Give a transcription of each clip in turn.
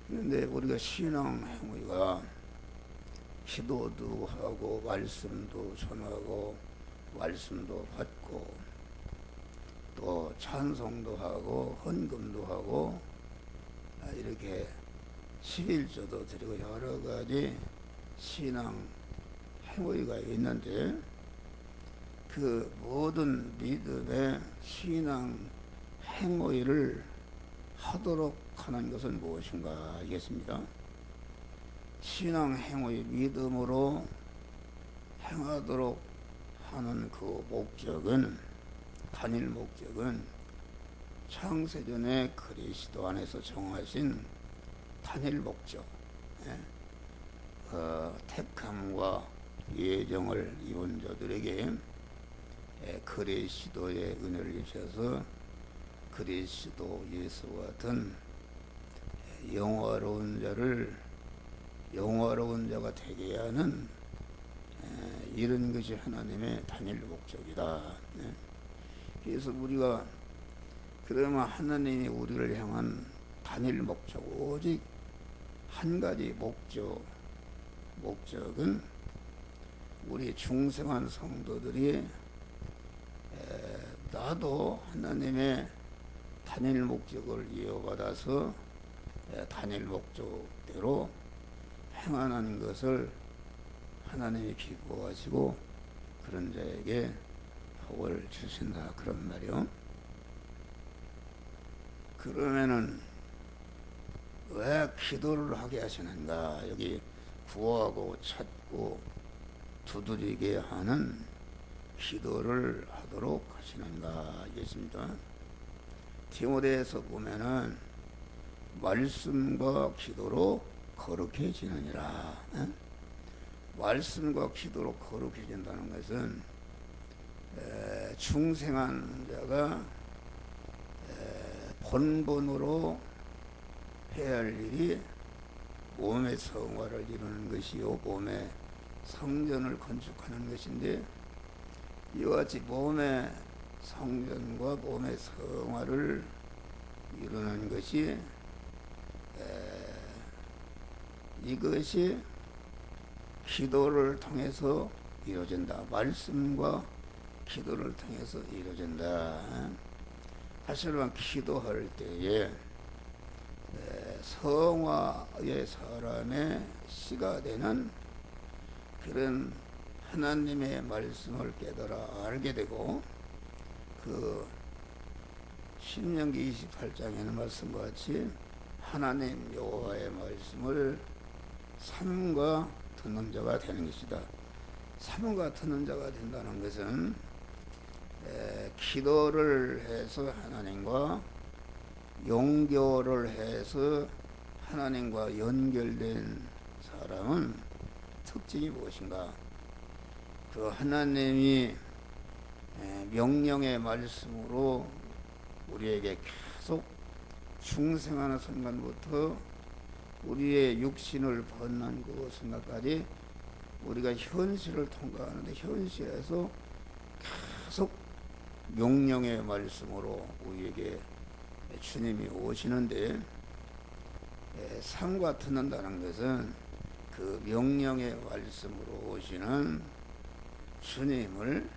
그런데 우리가 신앙 행위가 기도도 하고 말씀도 전하고 말씀도 받고 또 찬송도 하고 헌금도 하고 이렇게 11조도 드리고 여러 가지 신앙 행위가 있는데 그 모든 믿음의 신앙 행위를 하도록 하는 것은 무엇인가 하겠습니다. 신앙 행위 믿음으로 행하도록 하는 그 목적은 단일 목적은 창세전에 그리스도 안에서 정하신 단일 목적, 택함과 예정을 입은 자들에게 그리스도의 은혜를 입혀서 그리스도 예수와 같은 영화로운 자를 영화로운 자가 되게 하는 이런 것이 하나님의 단일 목적이다. 그래서 우리가 그러면 하나님이 우리를 향한 단일 목적, 오직 한 가지 목적은 우리 중생한 성도들이 나도 하나님의 단일 목적을 이어받아서 단일 목적대로 행하는 것을 하나님이 기뻐하시고 그런 자에게 복을 주신다, 그런 말이요. 그러면은 왜 기도를 하게 하시는가? 여기 구하고 찾고 두드리게 하는 기도를 하도록 하시는가 하겠습니다. 디모데에서 보면은 말씀과 기도로 거룩해지느니라. 말씀과 기도로 거룩해진다는 것은 중생한 자가 본분으로 해야 할 일이 몸의 성화를 이루는 것이요, 몸의 성전을 건축하는 것인데, 이와 같이 몸의 성전과 몸의 성화를 이루는 것이 이것이 기도를 통해서 이루어진다. 말씀과 기도를 통해서 이루어진다. 다시 말하면 기도할 때에 성화의 사람의 시가 되는 그런 하나님의 말씀을 깨달아 알게 되고, 그 신명기 28장에는 말씀과 같이 하나님 여호와의 말씀을 삼가 듣는 자가 되는 것이다. 삼가 듣는 자가 된다는 것은 기도를 해서 하나님과 용교를 해서 하나님과 연결된 사람은 특징이 무엇인가? 그 하나님이 명령의 말씀으로 우리에게 계속 중생하는 순간부터 우리의 육신을 벗는 그 순간까지 우리가 현실을 통과하는데, 현실에서 계속 명령의 말씀으로 우리에게 주님이 오시는데, 삼가 듣는다는 것은 그 명령의 말씀으로 오시는 주님을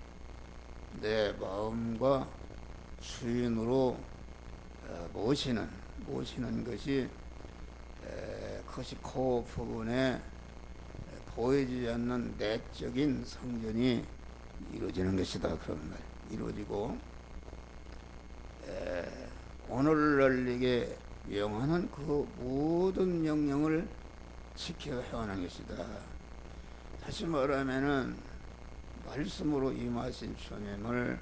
내 마음과 주인으로 모시는 것이 그것이 그 부분에 보이지 않는 내적인 성전이 이루어지는 것이다, 그런 말. 이루어지고 오늘날 내게 명하는 그 모든 명령을 지켜 행하는 것이다. 다시 말하면은 말씀으로 임하신 주님을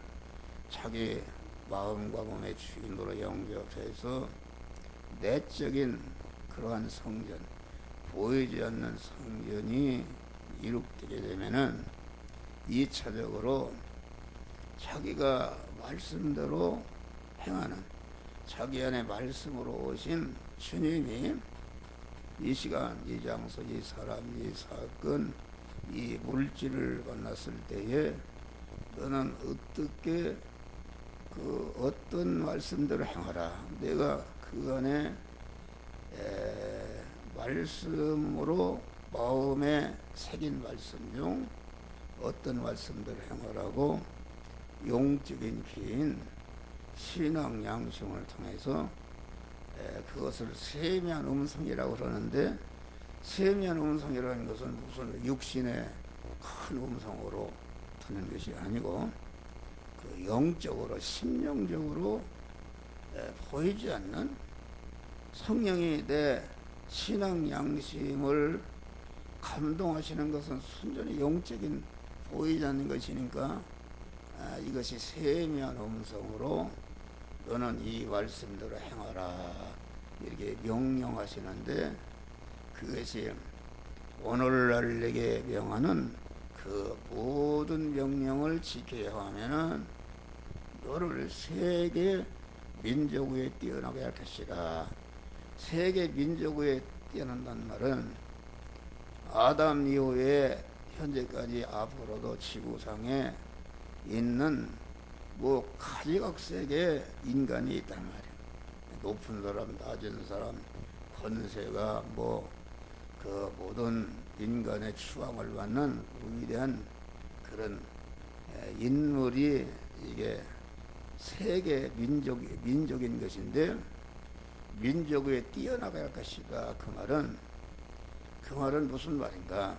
자기 마음과 몸의 주인으로 영접해서 내적인 그러한 성전, 보이지 않는 성전이 이룩되게 되면은 2차적으로 자기가 말씀대로 행하는, 자기 안에 말씀으로 오신 주님이 이 시간, 이 장소, 이 사람, 이 사건, 이 물질을 만났을 때에 너는 어떻게 어떤 말씀대로 행하라. 내가 그 안에 말씀으로 마음에 새긴 말씀 중 어떤 말씀들을 행하라고 용적인 긴 신앙 양심을 통해서 그것을 세미한 음성이라고 그러는데, 세미한 음성이라는 것은 무슨 육신의 큰 음성으로 듣는 것이 아니고 그 영적으로 심령적으로 보이지 않는, 성령이 내 신앙 양심을 감동하시는 것은 순전히 영적인 보이지 않는 것이니까 이것이 세미한 음성으로 너는 이 말씀대로 행하라 이렇게 명령하시는데, 그것이 오늘날 내게 명하는 그 모든 명령을 지켜야 하면은 너를 세계 민족 위에 뛰어나게 할 것이다. 세계 민족 위에 뛰어난다는 말은 아담 이후에 현재까지 앞으로도 지구상에 있는 가지각색의 인간이 있단 말이에요. 높은 사람, 낮은 사람, 권세가 그 모든 인간의 추앙을 받는 위대한 그런 인물이 이게 세계 민족인 것인데, 민족 위에 뛰어나갈 것이다. 그 말은 무슨 말인가?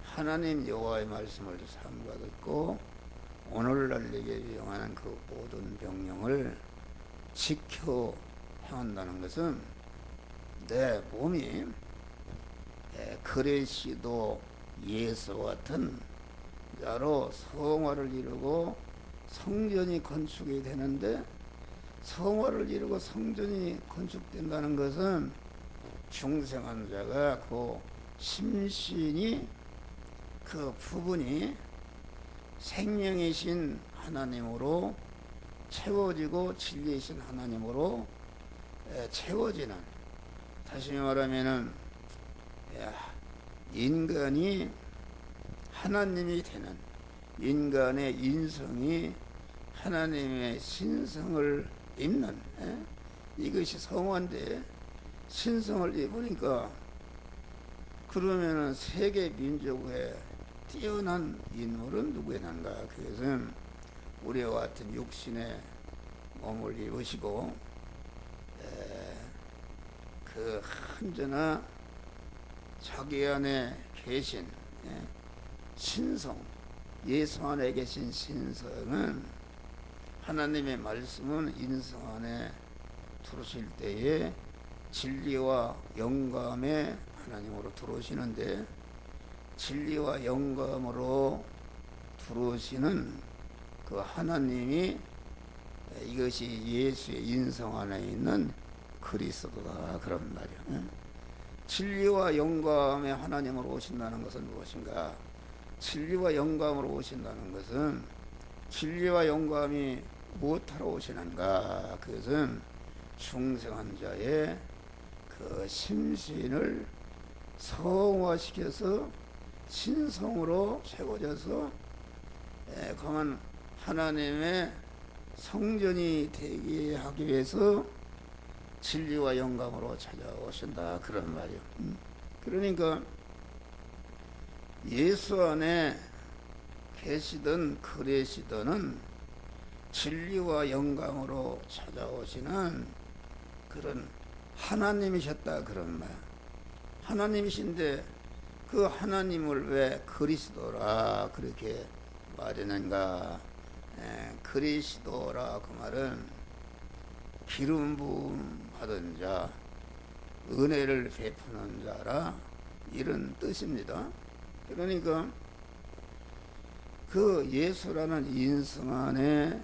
하나님 여호와의 말씀을 삼가 듣고 오늘날 내게 명하는 그 모든 명령을 지켜 행한다는 것은 내 몸이 그리스도 예수와 같은 자로 성화를 이루고 성전이 건축이 되는데, 성화를 이루고 성전이 건축된다는 것은 중생한 자가 그 심신이 그 부분이 생명이신 하나님으로 채워지고 진리이신 하나님으로 채워지는, 다시 말하면은 인간이 하나님이 되는, 인간의 인성이 하나님의 신성을 입는, 이것이 성화인데 신성을 입으니까 그러면은 세계 민족의 뛰어난 인물은 누구였는가? 그것은 우리와 같은 육신의 몸을 입으시고 그 언제나 자기 안에 계신 신성, 예수 안에 계신 신성은, 하나님의 말씀은 인성 안에 들어오실 때에 진리와 영감의 하나님으로 들어오시는데, 진리와 영감으로 들어오시는 그 하나님이 이것이 예수의 인성 안에 있는 그리스도다, 그런 말이야. 진리와 영감의 하나님으로 오신다는 것은 무엇인가? 진리와 영감으로 오신다는 것은, 진리와 영감이 무엇하러 오시는가? 그것은 중생한 자의 그 심신을 성화시켜서 신성으로 채워져서 그만 하나님의 성전이 되게 하기 위해서 진리와 영감으로 찾아오신다, 그런 말이요. 그러니까 예수 안에 계시던 그리스도는 진리와 영감으로 찾아오시는 그런 하나님이셨다, 그런 말. 하나님이신데 그 하나님을 왜 그리스도라 그렇게 말했는가? 그리스도라 그 말은 기름 부음 받은 자, 은혜를 베푸는 자라, 이런 뜻입니다. 그러니까 그 예수라는 인성 안에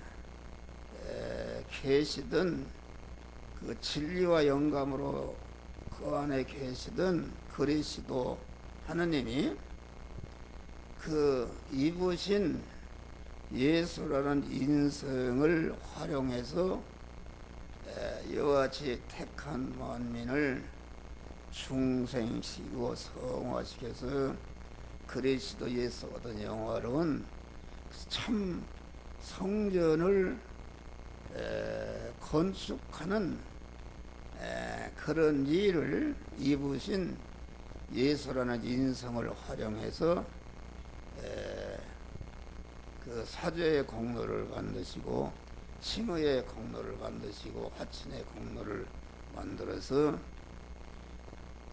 계시던 그 진리와 영감으로 그 안에 계시던 그리스도 하느님이 그 입으신 예수라는 인성을 활용해서 이와 같이 택한 만민을 중생시키고 성화시켜서 그리스도 예수 같은 영화로운 참 성전을 건축하는 그런 일을 입으신 예수라는 인성을 활용해서 그 사죄의 공로를 만드시고 칭의의 공로를 만드시고 화친의 공로를 만들어서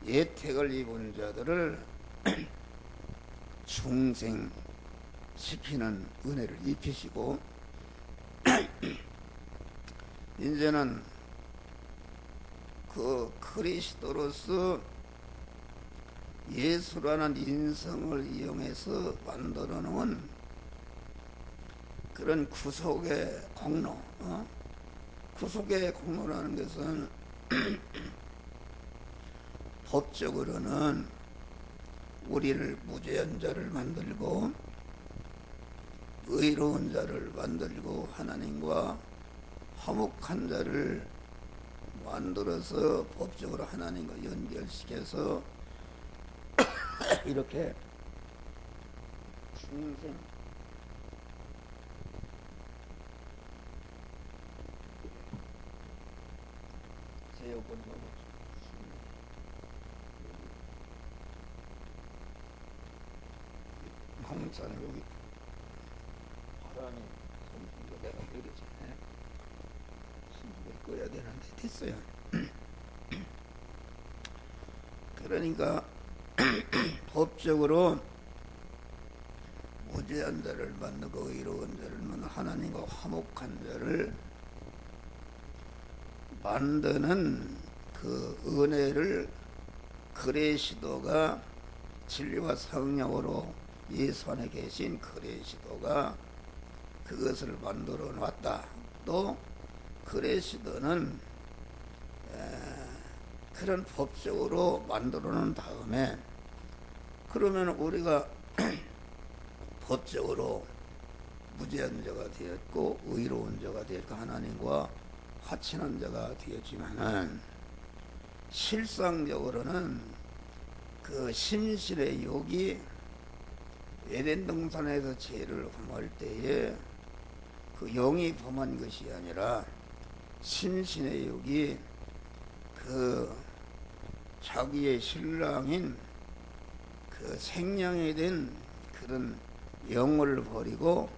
예택을 입은 자들을 중생시키는 은혜를 입히시고 이제는 그 그리스도로서 예수라는 인성을 이용해서 만들어 놓은 그런 구속의 공로, 구속의 공로라는 것은 법적으로는 우리를 무죄한 자를 만들고 의로운 자를 만들고 하나님과 화목한 자를 만들어서 법적으로 하나님과 연결시켜서 이렇게 중생 항상 여기 바람이 손수가 내가 내리지 손수가 꺼야 되는데 됐어요. 그러니까 법적으로 무죄한 자를 만들고 의로운 자를 만들고 하나님과 화목한 자를 만드는 그 은혜를 그리스도가 진리와 성령으로 예수 안에 계신 그리스도가 그것을 만들어 놨다. 또 그리스도는 그런 법적으로 만들어 놓은 다음에 그러면 우리가 법적으로 무죄한 자가 되었고 의로운 자가 되었고 하나님과 화친한 자가 되었지만은 실상적으로는 그 신실의 욕이 에덴 동산에서 죄를 범할 때에 그 영이 범한 것이 아니라 신신의 욕이 그 자기의 신랑인 그 생명이 된 그런 영을 버리고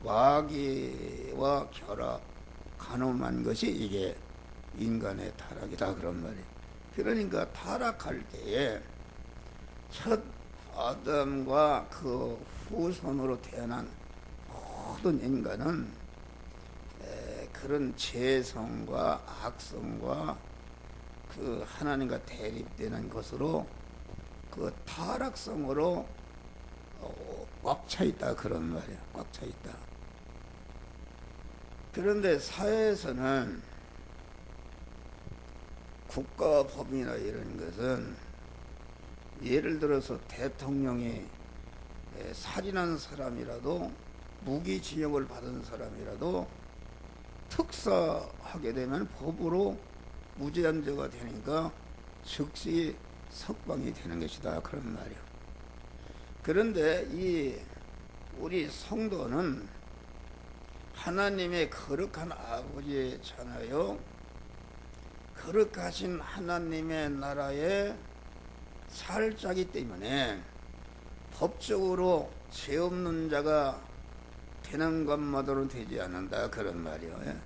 마귀와 결합 간음한 것이 이게 인간의 타락이다 그런 말이에요. 그러니까 타락할 때에 첫 아담과 그 후손으로 태어난 모든 인간은 그런 죄성과 악성과 그 하나님과 대립되는 것으로 그 타락성으로 꽉 차 있다 그런 말이야. 꽉 차 있다. 그런데 사회에서는 국가법이나 이런 것은 예를 들어서 대통령이 살인한 사람이라도 무기징역을 받은 사람이라도 특사하게 되면 법으로 무죄한 자가 되니까 즉시 석방이 되는 것이다 그런 말이야. 그런데 이 우리 성도는 하나님의 거룩한 아버지의 자녀요 거룩하신 하나님의 나라에 살자기 때문에 법적으로 죄 없는 자가 되는 것만으로는 되지 않는다 그런 말이에요.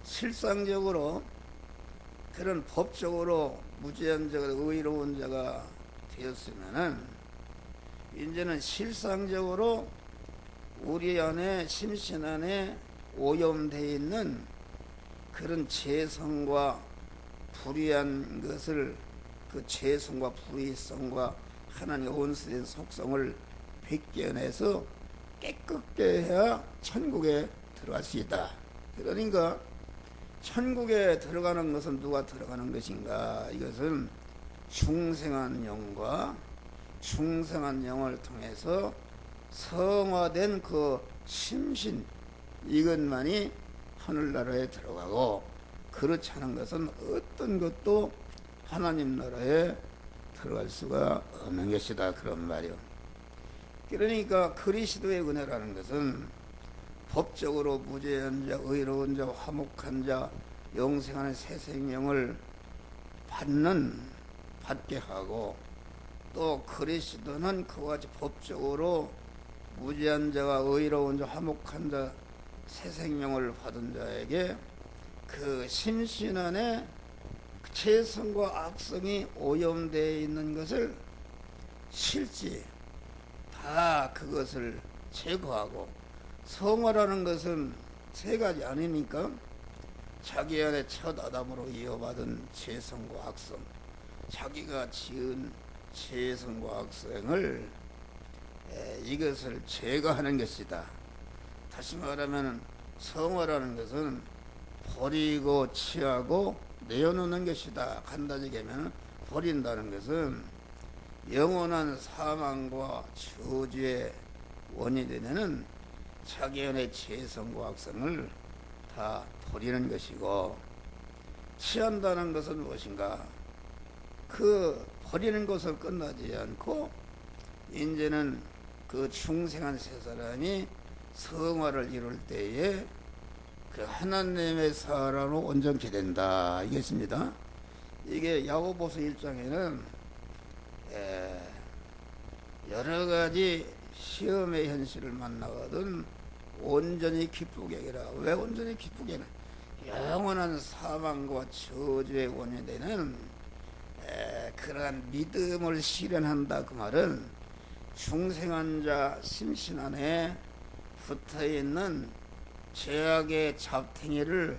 실상적으로 그런 법적으로 무죄한 자가 의로운 자가 되었으면은 이제는 실상적으로 우리 안에 심신 안에 오염되어 있는 그런 죄성과 불의한 것을 그 죄성과 불의성과 하나님의 온수된 속성을 벗겨내서 깨끗게 해야 천국에 들어갈 수 있다. 그러니까 천국에 들어가는 것은 누가 들어가는 것인가? 이것은 중생한 영과 중생한 영을 통해서 성화된 그 심신 이것만이 하늘나라에 들어가고 그렇지 않은 것은 어떤 것도 하나님 나라에 들어갈 수가 없는 것이다 그런 말이요. 그러니까 그리스도의 은혜라는 것은 법적으로 무죄한 자, 의로운 자, 화목한 자, 영생하는 새 생명을 받게 하고 또 그리스도는 그와 같이 법적으로 무죄한 자가 의로운 자 화목한 자 새 생명을 받은 자에게 그 심신 안에 죄성과 악성이 오염되어 있는 것을 실지 다 그것을 제거하고, 성화라는 것은 세 가지 아니니까 자기 안에 첫 아담으로 이어받은 죄성과 악성, 자기가 지은 죄성과 악성을 이것을 제거하는 것이다. 다시 말하면 성화라는 것은 버리고 취하고 내어놓는 것이다. 간단히 얘기하면 버린다는 것은 영원한 사망과 저주의 원인이 되는 자기 안의 죄성과 악성을 다 버리는 것이고, 취한다는 것은 무엇인가? 그 버리는 것을 끝나지 않고 이제는 그 중생한 세 사람이 성화를 이룰 때에 그 하나님의 사람으로 온전케 된다 이것입니다. 이게 야고보서 1장에는 여러 가지 시험의 현실을 만나거든 온전히 기쁘게 하라. 왜 온전히 기쁘게 하라? 영원한 사망과 저주의 원인이 되는 그러한 믿음을 실현한다. 그 말은 중생한 자 심신 안에 붙어있는 죄악의 잡탱이를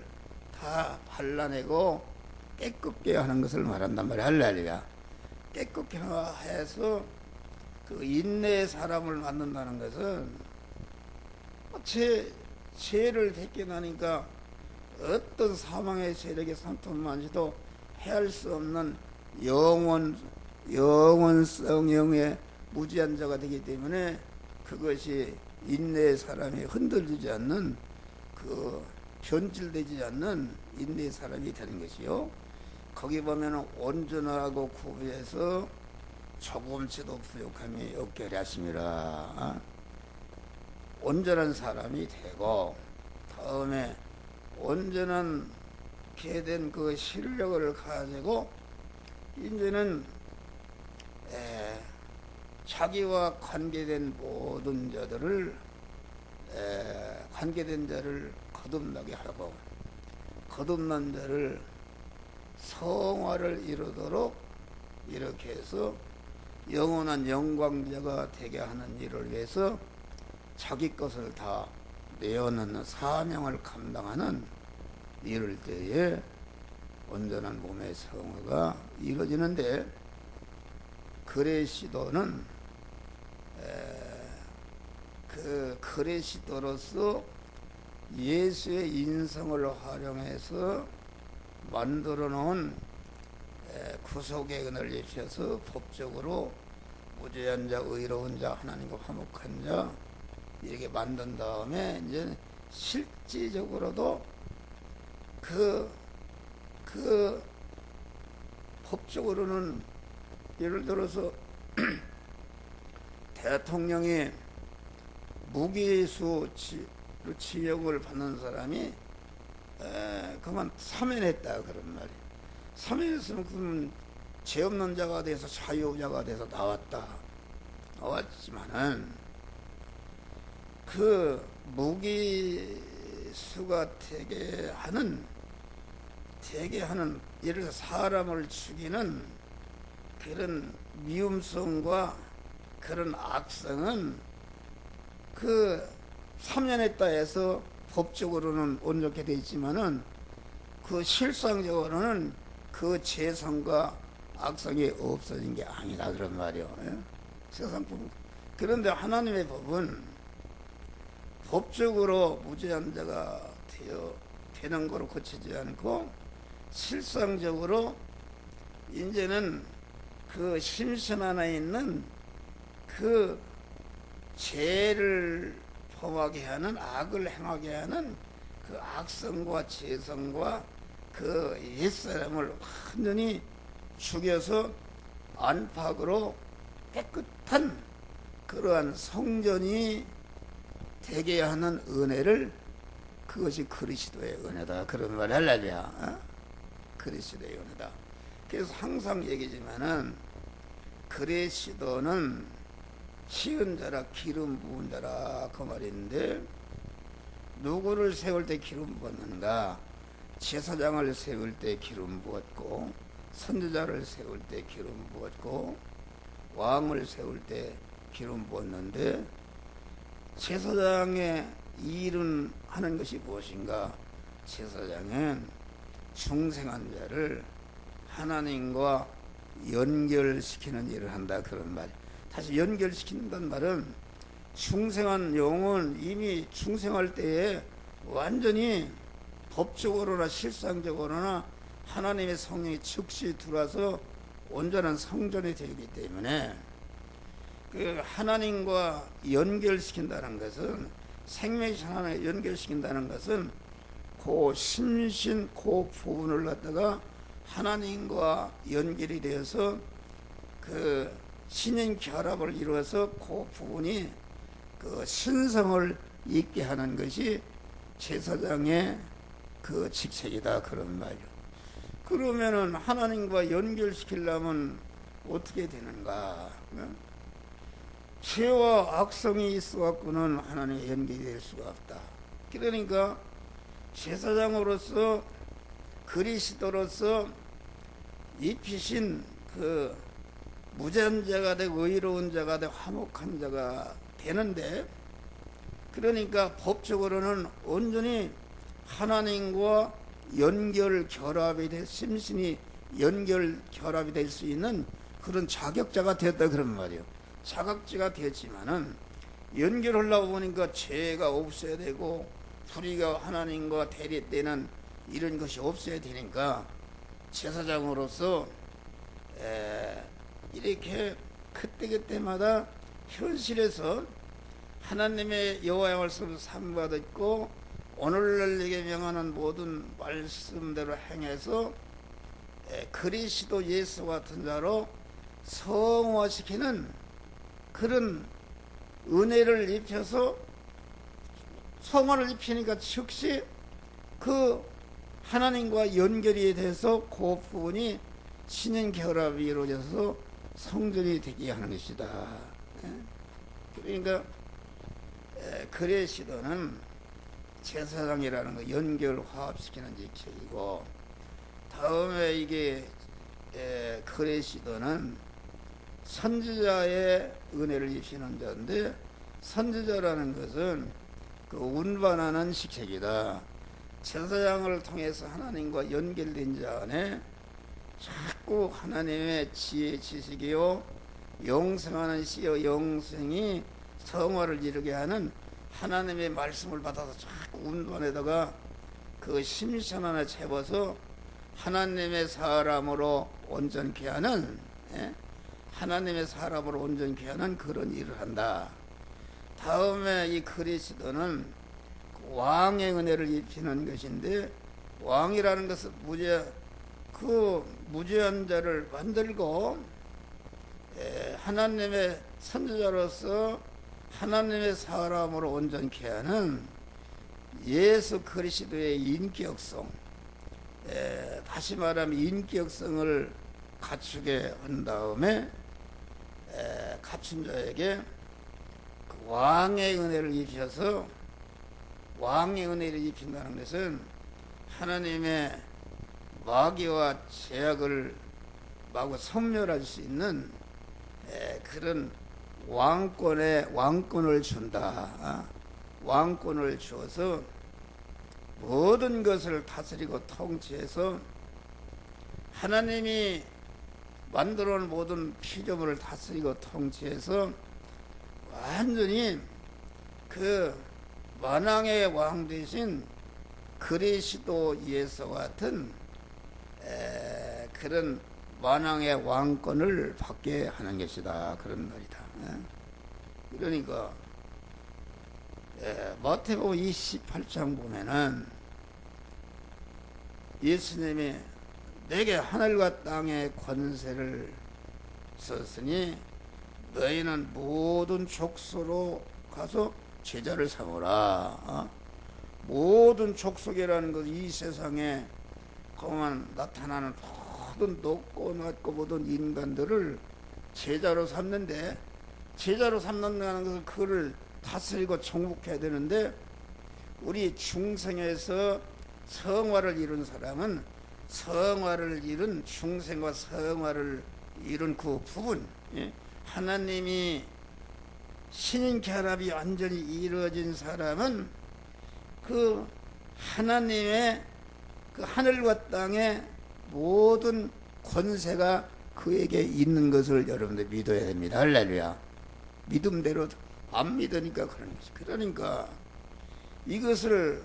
다 발라내고 깨끗게 하는 것을 말한단 말이야. 할렐루야. 깨끗게 해서 그 인내의 사람을 만든다는 것은 죄를 벗겨나니까 어떤 사망의 세력의 산통만지도 해할 수 없는 영원성형의 무지한 자가 되기 때문에 그것이 인내의 사람이 흔들리지 않는, 그 변질되지 않는 인내의 사람이 되는 것이요. 거기 보면 온전하고 구비해서 조금치도 부족함이 없게 하려 하심이라. 온전한 사람이 되고, 다음에 온전한 게 된 그 실력을 가지고 이제는 자기와 관계된 모든 자들을 관계된 자를 거듭나게 하고, 거듭난 자를 성화를 이루도록 이렇게 해서 영원한 영광자가 되게 하는 일을 위해서 자기 것을 다 내어놓는 사명을 감당하는 이럴 때에 온전한 몸의 성화가 이루어지는데, 그레시도는 그 그레시도로서 예수의 인성을 활용해서 만들어 놓은 구속의 은혜를 입혀서 법적으로 무죄한 자, 의로운 자, 하나님과 화목한 자 이렇게 만든 다음에 이제 실질적으로도 그 법적으로는 예를 들어서 대통령이 무기수 지역을 받는 사람이 그만 사면했다 그런 말이에요. 사면했으면 그러면 죄 없는 자가 돼서 자유자가 돼서 나왔지만은 그 무기수가 되게 하는 예를 들어 사람을 죽이는 그런 미움성과 그런 악성은 그 3년했다 해서 법적으로는 온전케 되어 있지만은 그 실상적으로는 그 죄성과 악성이 없어진 게 아니다 그런 말이요. 세상 법. 그런데 하나님의 법은 법적으로 무죄한 자가 되는 거로 그치지 않고 실상적으로 이제는 그 심신 안에 있는 그 죄를 범하게 하는, 악을 행하게 하는 그 악성과 죄성과 그 옛사람을 완전히 죽여서 안팎으로 깨끗한 그러한 성전이 되게 하는 은혜를, 그것이 그리스도의 은혜다 그런 말 할렐루야. 그리스도의 은혜다. 그래서 항상 얘기지만은 그리스도는 시은 자라 기름 부은 자라 그 말인데, 누구를 세울 때 기름 부었는가? 제사장을 세울 때 기름 부었고, 선지자를 세울 때 기름 부었고, 왕을 세울 때 기름 부었는데, 제사장의 일은 하는 것이 무엇인가? 제사장은 중생한 자를 하나님과 연결시키는 일을 한다, 그런 말. 다시 연결시킨다는 말은 중생한 영은 이미 중생할 때에 완전히 법적으로나 실상적으로나 하나님의 성령이 즉시 들어와서 온전한 성전이 되기 때문에, 그 하나님과 연결시킨다는 것은, 생명신 하나에 연결시킨다는 것은 그 심신 그 부분을 갖다가 하나님과 연결이 되어서 그 신인 결합을 이루어서 그 부분이 그 신성을 있게 하는 것이 제사장의 그 직책이다, 그런 말이요. 그러면은 하나님과 연결시키려면 어떻게 되는가? 죄와 악성이 있어갖고는 하나님과 연결이 될 수가 없다. 그러니까 제사장으로서 그리스도로서 입히신 그 무죄한 자가 되고 의로운 자가 되고 화목한 자가 되는데, 그러니까 법적으로는 온전히 하나님과 연결 결합이 될, 심신이 연결 결합이 될 수 있는 그런 자격자가 되었다, 그런 말이에요. 자격자가 되었지만은 연결하려고 보니까 죄가 없어야 되고 불의가 하나님과 대립되는 이런 것이 없어야 되니까 제사장으로서 이렇게 그때그때마다 현실에서 하나님의 여호와의 말씀을 삼가듣고 오늘날 내게 명하는 모든 말씀대로 행해서 그리스도 예수 같은 자로 성화시키는 그런 은혜를 입혀서, 성화를 입히니까 즉시 그 하나님과 연결이 돼서 그 부분이 신인 결합이 이루어져서 성전이 되게 하는 것이다. 그러니까 그리스도는 제사장이라는 거 연결 화합시키는 직책이고, 다음에 이게 그리스도는 선지자의 은혜를 입히는 자인데, 선지자라는 것은 그 운반하는 직책이다. 제사장을 통해서 하나님과 연결된 자 안에 자꾸 하나님의 지혜 지식이요 영생하는 씨요 영생이 성화를 이루게 하는 하나님의 말씀을 받아서 자꾸 운반에다가 그 심신 하나 채워서 하나님의 사람으로 온전케 하는, 하나님의 사람으로 온전케 하는 그런 일을 한다. 다음에 이 그리스도는 왕의 은혜를 입히는 것인데, 왕이라는 것은 무죄한 자를 만들고 하나님의 선지자로서 하나님의 사람으로 온전케 하는 예수 그리스도의 인격성, 다시 말하면 인격성을 갖추게 한 다음에 갖춘 자에게 그 왕의 은혜를 입혀서, 왕의 은혜를 입힌다는 것은 하나님의 마귀와 제약을 마구 섬멸할 수 있는 그런 왕권을 준다. 왕권을 주어서 모든 것을 다스리고 통치해서 하나님이 만들어 놓은 모든 피조물을 다스리고 통치해서 완전히 그 만왕의 왕 되신 그리스도 예수 같은 그런 만왕의 왕권을 받게 하는 것이다, 그런 말이다. 그러니까 마태복음 28장 보면은 예수님이 내게 하늘과 땅의 권세를 썼으니 너희는 모든 족속으로 가서 제자를 삼으라. 모든 족속이라는 것, 이 세상에 그만 나타나는 모든 높고 낮고 모든 인간들을 제자로 삼는데, 제자로 삼는다는 것은 그를 다스리고 정복해야 되는데, 우리 중생에서 성화를 이룬 사람은 성화를 이룬 중생과 성화를 이룬 그 부분, 예? 하나님이 신인 결합이 완전히 이루어진 사람은 그 하나님의 그 하늘과 땅의 모든 권세가 그에게 있는 것을 여러분들 믿어야 됩니다. 할렐루야. 믿음대로 안 믿으니까 그런 것이. 그러니까 이것을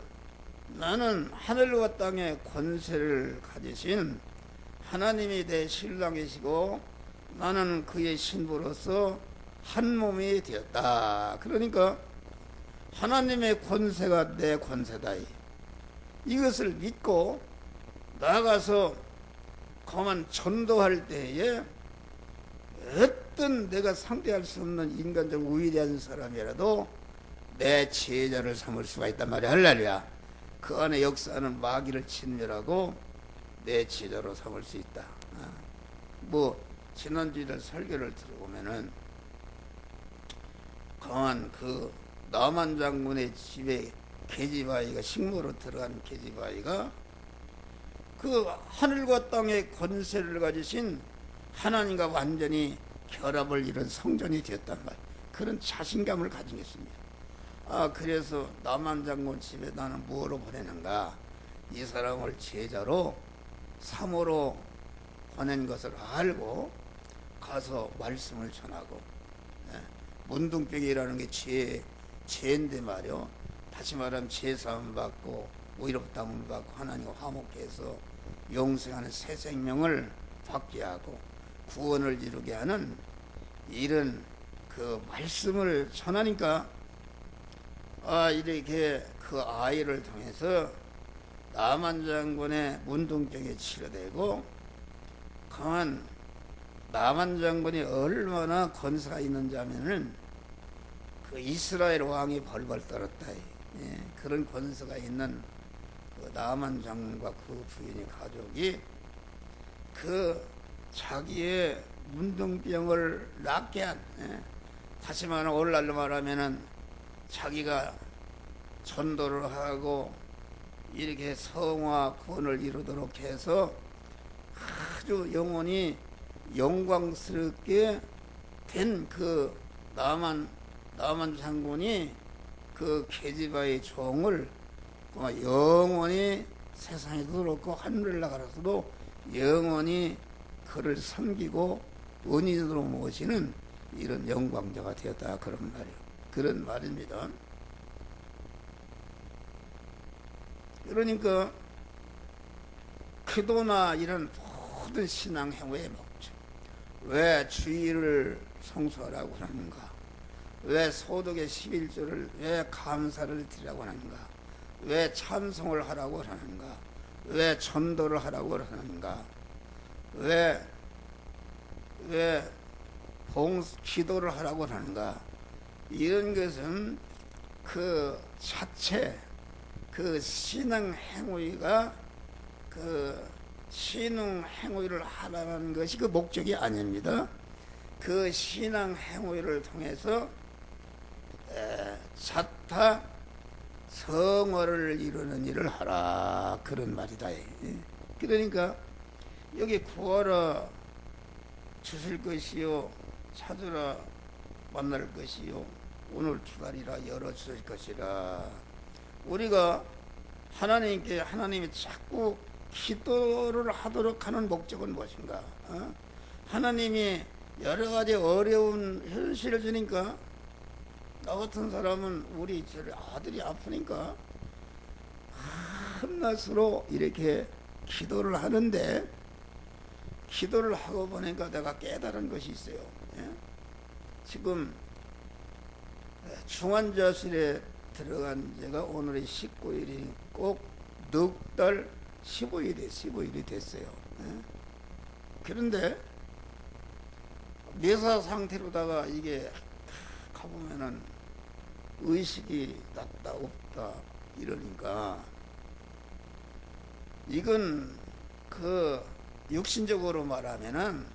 나는 하늘과 땅의 권세를 가지신 하나님이 내 신랑이시고 나는 그의 신부로서 한 몸이 되었다. 그러니까 하나님의 권세가 내 권세다. 이것을 믿고 나가서 그만 전도할 때에 어떤 내가 상대할 수 없는 인간적 위대한 사람이라도 내 제자를 삼을 수가 있단 말이야. 할렐루야. 그 안에 역사하는 마귀를 진멸하고 내 제자로 삼을 수 있다. 지난주에 설교를 들어보면은 강한 그 나만 장군의 집에 계집아이가 식모로 들어간 계집아이가 그 하늘과 땅의 권세를 가지신 하나님과 완전히 결합을 이룬 성전이 되었단 말이에요. 그런 자신감을 가진 것입니다. 그래서 나만 장군 집에 나는 뭐로 보내는가? 이 사람을 제자로 사모로 보낸 것을 알고 가서 말씀을 전하고, 문둥병이라는 게 죄인데 말이요. 다시 말하면 죄사함 받고 오히려부담을 받고 하나님과 화목해서 영생하는 새 생명을 받게 하고 구원을 이루게 하는 이런 그 말씀을 전하니까 이렇게 그 아이를 통해서 나만 장군의 문둥병이 치료되고 강한 나만 장군이 얼마나 권세가 있는지 하면은 그 이스라엘 왕이 벌벌 떨었다. 그런 권세가 있는 그 나만 장군과 그 부인의 가족이 그 자기의 문둥병을 낫게 한, 다시 말하면 오늘날로 말하면은 자기가 전도를 하고 이렇게 성화 구원을 이루도록 해서 아주 영원히 영광스럽게 된 그 나만 장군이 그 계집아의 종을 영원히 세상에도 그렇고 하늘을 나가서도 영원히 그를 섬기고 은인으로 모시는 이런 영광자가 되었다. 그런 말이에요. 그런 말입니다. 그러니까 기도나 이런 모든 신앙 행위의 목적, 왜 주의를 성수하라고 하는가? 왜 소득의 11조를 왜 감사를 드리라고 하는가? 왜 찬송을 하라고 하는가? 왜 전도를 하라고 하는가? 왜 기도를 하라고 하는가? 이런 것은 그 자체 그 신앙 행위가 그 신앙 행위를 하라는 것이 그 목적이 아닙니다. 그 신앙 행위를 통해서 자타 성화를 이루는 일을 하라, 그런 말이다. 그러니까 여기 구하라 주실 것이요, 찾으라 만날 것이요, 오늘 주다리라 열어주실 것이라. 우리가 하나님이 자꾸 기도를 하도록 하는 목적은 무엇인가? 하나님이 여러 가지 어려운 현실을 주니까, 나 같은 사람은 우리 아들이 아프니까 한낮으로 이렇게 기도를 하는데, 기도를 하고 보니까 내가 깨달은 것이 있어요. 지금 중환자실에 들어간 지가 오늘이 19일이 꼭 넉 달 15일이 됐어요. 그런데 뇌사 상태로다가 이게 가보면은 의식이 났다 없다 이러니까, 이건 그 육신적으로 말하면은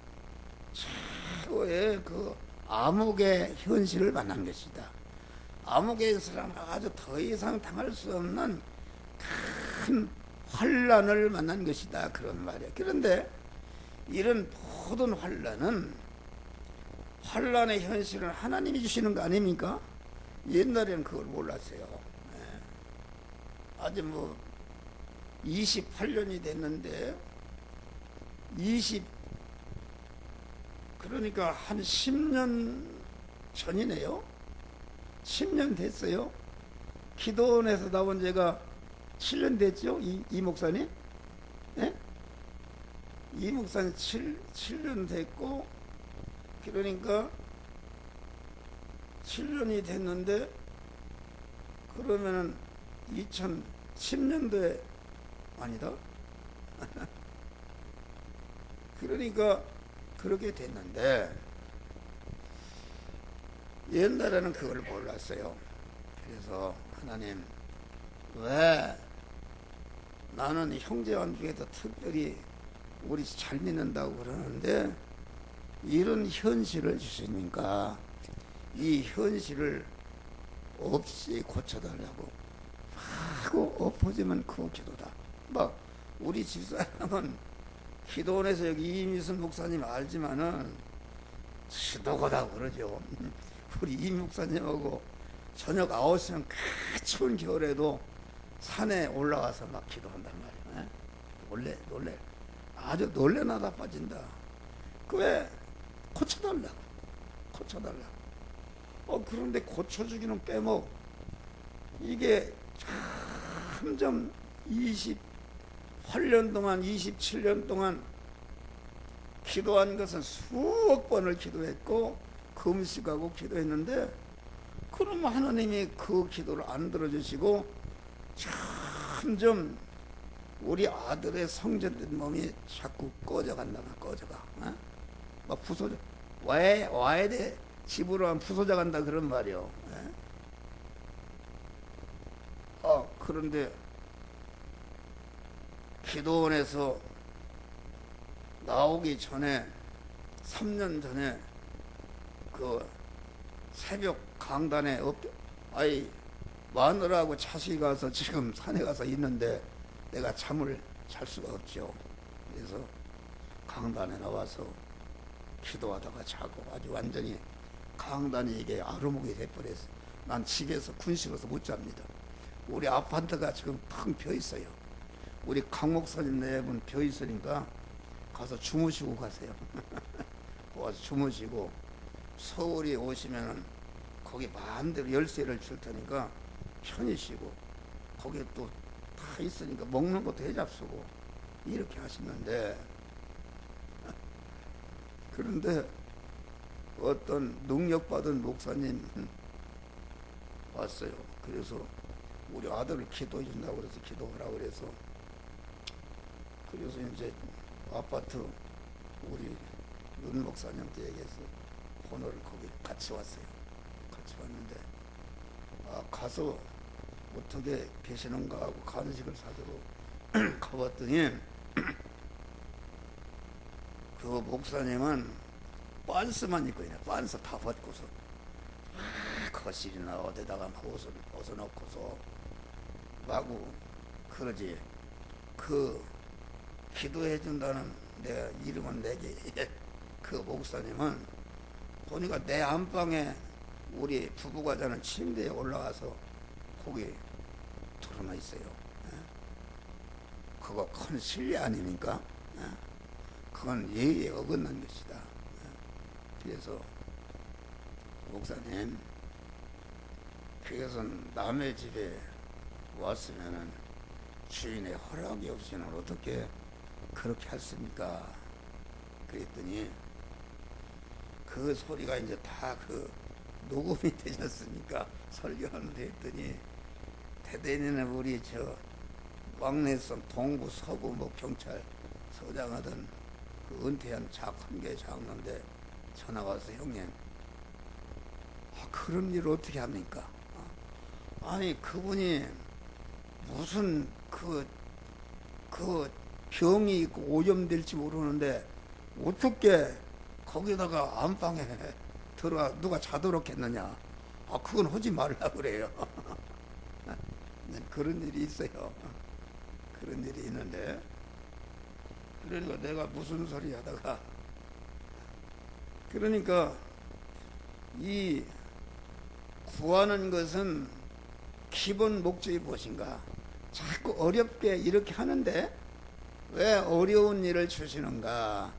최고의 그 암흑의 현실을 만난 것이다. 암흑에서는 아주 더 이상 당할 수 없는 큰 환란을 만난 것이다. 그런 말이야. 그런데 이런 모든 환란의 현실은 하나님이 주시는 거 아닙니까? 옛날에는 그걸 몰랐어요. 아주 28년이 됐는데 그러니까 한 10년 전이네요. 10년 됐어요. 기도원에서 나온 지가 7년 됐죠? 이 목사님? 예? 이 목사님 7년 됐고, 그러니까 7년이 됐는데, 그러면은 2010년도에 아니다? 그러니까 그렇게 됐는데, 옛날에는 그걸 몰랐어요. 그래서 하나님, 왜 나는 형제간 중에도 특별히 우리 잘 믿는다고 그러는데 이런 현실을 주시니까 이 현실을 없이 고쳐달라고 하고 엎어지면 그 기도다. 우리 집사람은 기도원에서 여기 이미순 목사님 알지만은 지도고다 그러죠. 우리 이 목사님하고 저녁 9시면 그 추운 겨울에도 산에 올라가서 막 기도한단 말이에요. 놀래. 아주 놀래나다 빠진다. 왜 고쳐달라고. 그런데 고쳐주기는 빼먹. 이게 점점 28년 동안, 27년 동안 기도한 것은 수억 번을 기도했고 금식하고 기도했는데, 그러면 하나님이 그 기도를 안 들어주시고 점점 우리 아들의 성전된 몸이 자꾸 꺼져간다. 막 부서져. 와야 돼. 집으로 하면 부서져 간다. 그런 말이요. 그런데 기도원에서 나오기 전에 3년 전에 그 새벽 강단에 마누라하고 자식이 가서 지금 산에 가서 있는데 내가 잠을 잘 수가 없죠. 그래서 강단에 나와서 기도하다가 자고 아주 완전히 강단이 이게 아르목이 돼버렸어. 난 집에서 군식어서 못 잡니다. 우리 아파트가 지금 텅 비어 있어요. 우리 강 목사님 네 분 비어 있으니까 가서 주무시고 가세요. 와서 주무시고 서울에 오시면은 거기 마음대로 열쇠를 줄 테니까 편히 쉬고, 거기에 또 다 있으니까 먹는 것도 해잡수고 이렇게 하시는데, 그런데 어떤 능력받은 목사님 왔어요. 그래서 우리 아들을 기도해 준다고 그래서 기도하라고 그래서 이제 아파트 우리 윤 목사님한테 얘기해서 번호를 거기 같이 왔어요. 같이 왔는데 가서 어떻게 계시는가 하고 간식을 사주러 가봤더니 그 목사님은 빤스만 입고 있네. 빤스 다 벗고서 거실이나 어디다가 막 옷을 벗어놓고서 마구 그러지. 그 기도해 준다는 내 이름은 내게 그 목사님은 보니까 내 안방에 우리 부부가 자는 침대에 올라가서 거기 드러나 있어요. 그거 큰 실례 아닙니까? 그건 예의에 어긋난 것이다. 그래서 목사님, 그래서 남의 집에 왔으면은 주인의 허락이 없이는 어떻게 그렇게 했습니까? 그랬더니 그 소리가 이제 다 그 녹음이 되셨으니까 설교하는데 했더니 대대에는 우리 저 왕래성 동부 서부 뭐 경찰 서장하던 그 은퇴한 작한계 장로인데 전화 와서 형님, 그런 일을 어떻게 합니까? 아니 그분이 무슨 그 병이 있고 오염될지 모르는데 어떻게 거기다가 안방에 들어와 누가 자도록 했느냐? 그건 하지 말라 그래요. 그런 일이 있어요. 그런 일이 있는데, 그러니까 내가 무슨 소리 하다가, 그러니까 이 구하는 것은 기본 목적이 무엇인가? 자꾸 어렵게 이렇게 하는데 왜 어려운 일을 주시는가?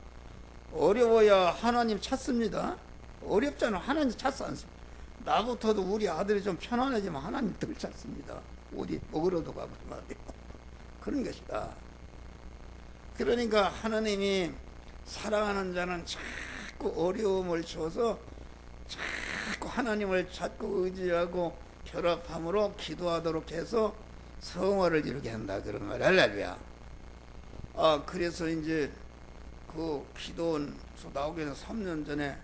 어려워야 하나님 찾습니다. 어렵잖아. 하나님 찾지 않습니다. 나부터도 우리 아들이 좀 편안해지면 하나님 덜 찾습니다. 어디 먹으러도 가고 말이에요. 그런 것이다. 그러니까 하나님이 사랑하는 자는 자꾸 어려움을 줘서 자꾸 하나님을 찾고 의지하고 결합함으로 기도하도록 해서 성화를 이루게 한다. 그런 말. 할렐루야. 그래서 이제 그 기도원 나오기 전에 3년 전에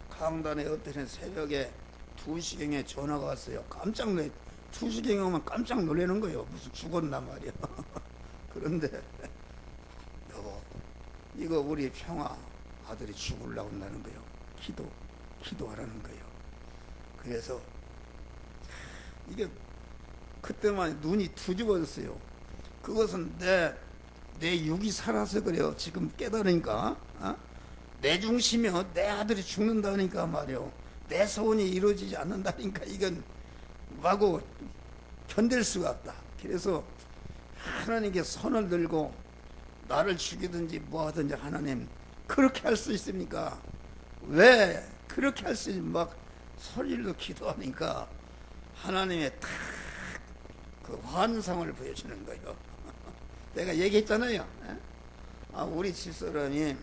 강단에 어떤 새벽에 2시경에 전화가 왔어요. 깜짝 놀래. 2시경에 오면 깜짝 놀라는 거예요. 무슨 죽었나 말이야. 그런데 여보, 이거 우리 평화 아들이 죽으려고 한다는 거예요. 기도하라는 거예요. 그래서 이게 그때만 눈이 뒤집어졌어요. 그것은 내 육이 살아서 그래요. 지금 깨달으니까 내 중심이요. 내 아들이 죽는다니까 말이요. 내 소원이 이루어지지 않는다니까 이건 마구 견딜 수가 없다. 그래서 하나님께 손을 들고 나를 죽이든지 뭐 하든지 하나님 그렇게 할 수 있습니까? 왜 그렇게 할 수 있지? 막 소리로 기도하니까 하나님의 탁 그 환상을 보여주는 거예요. 내가 얘기했잖아요. 우리 집사람이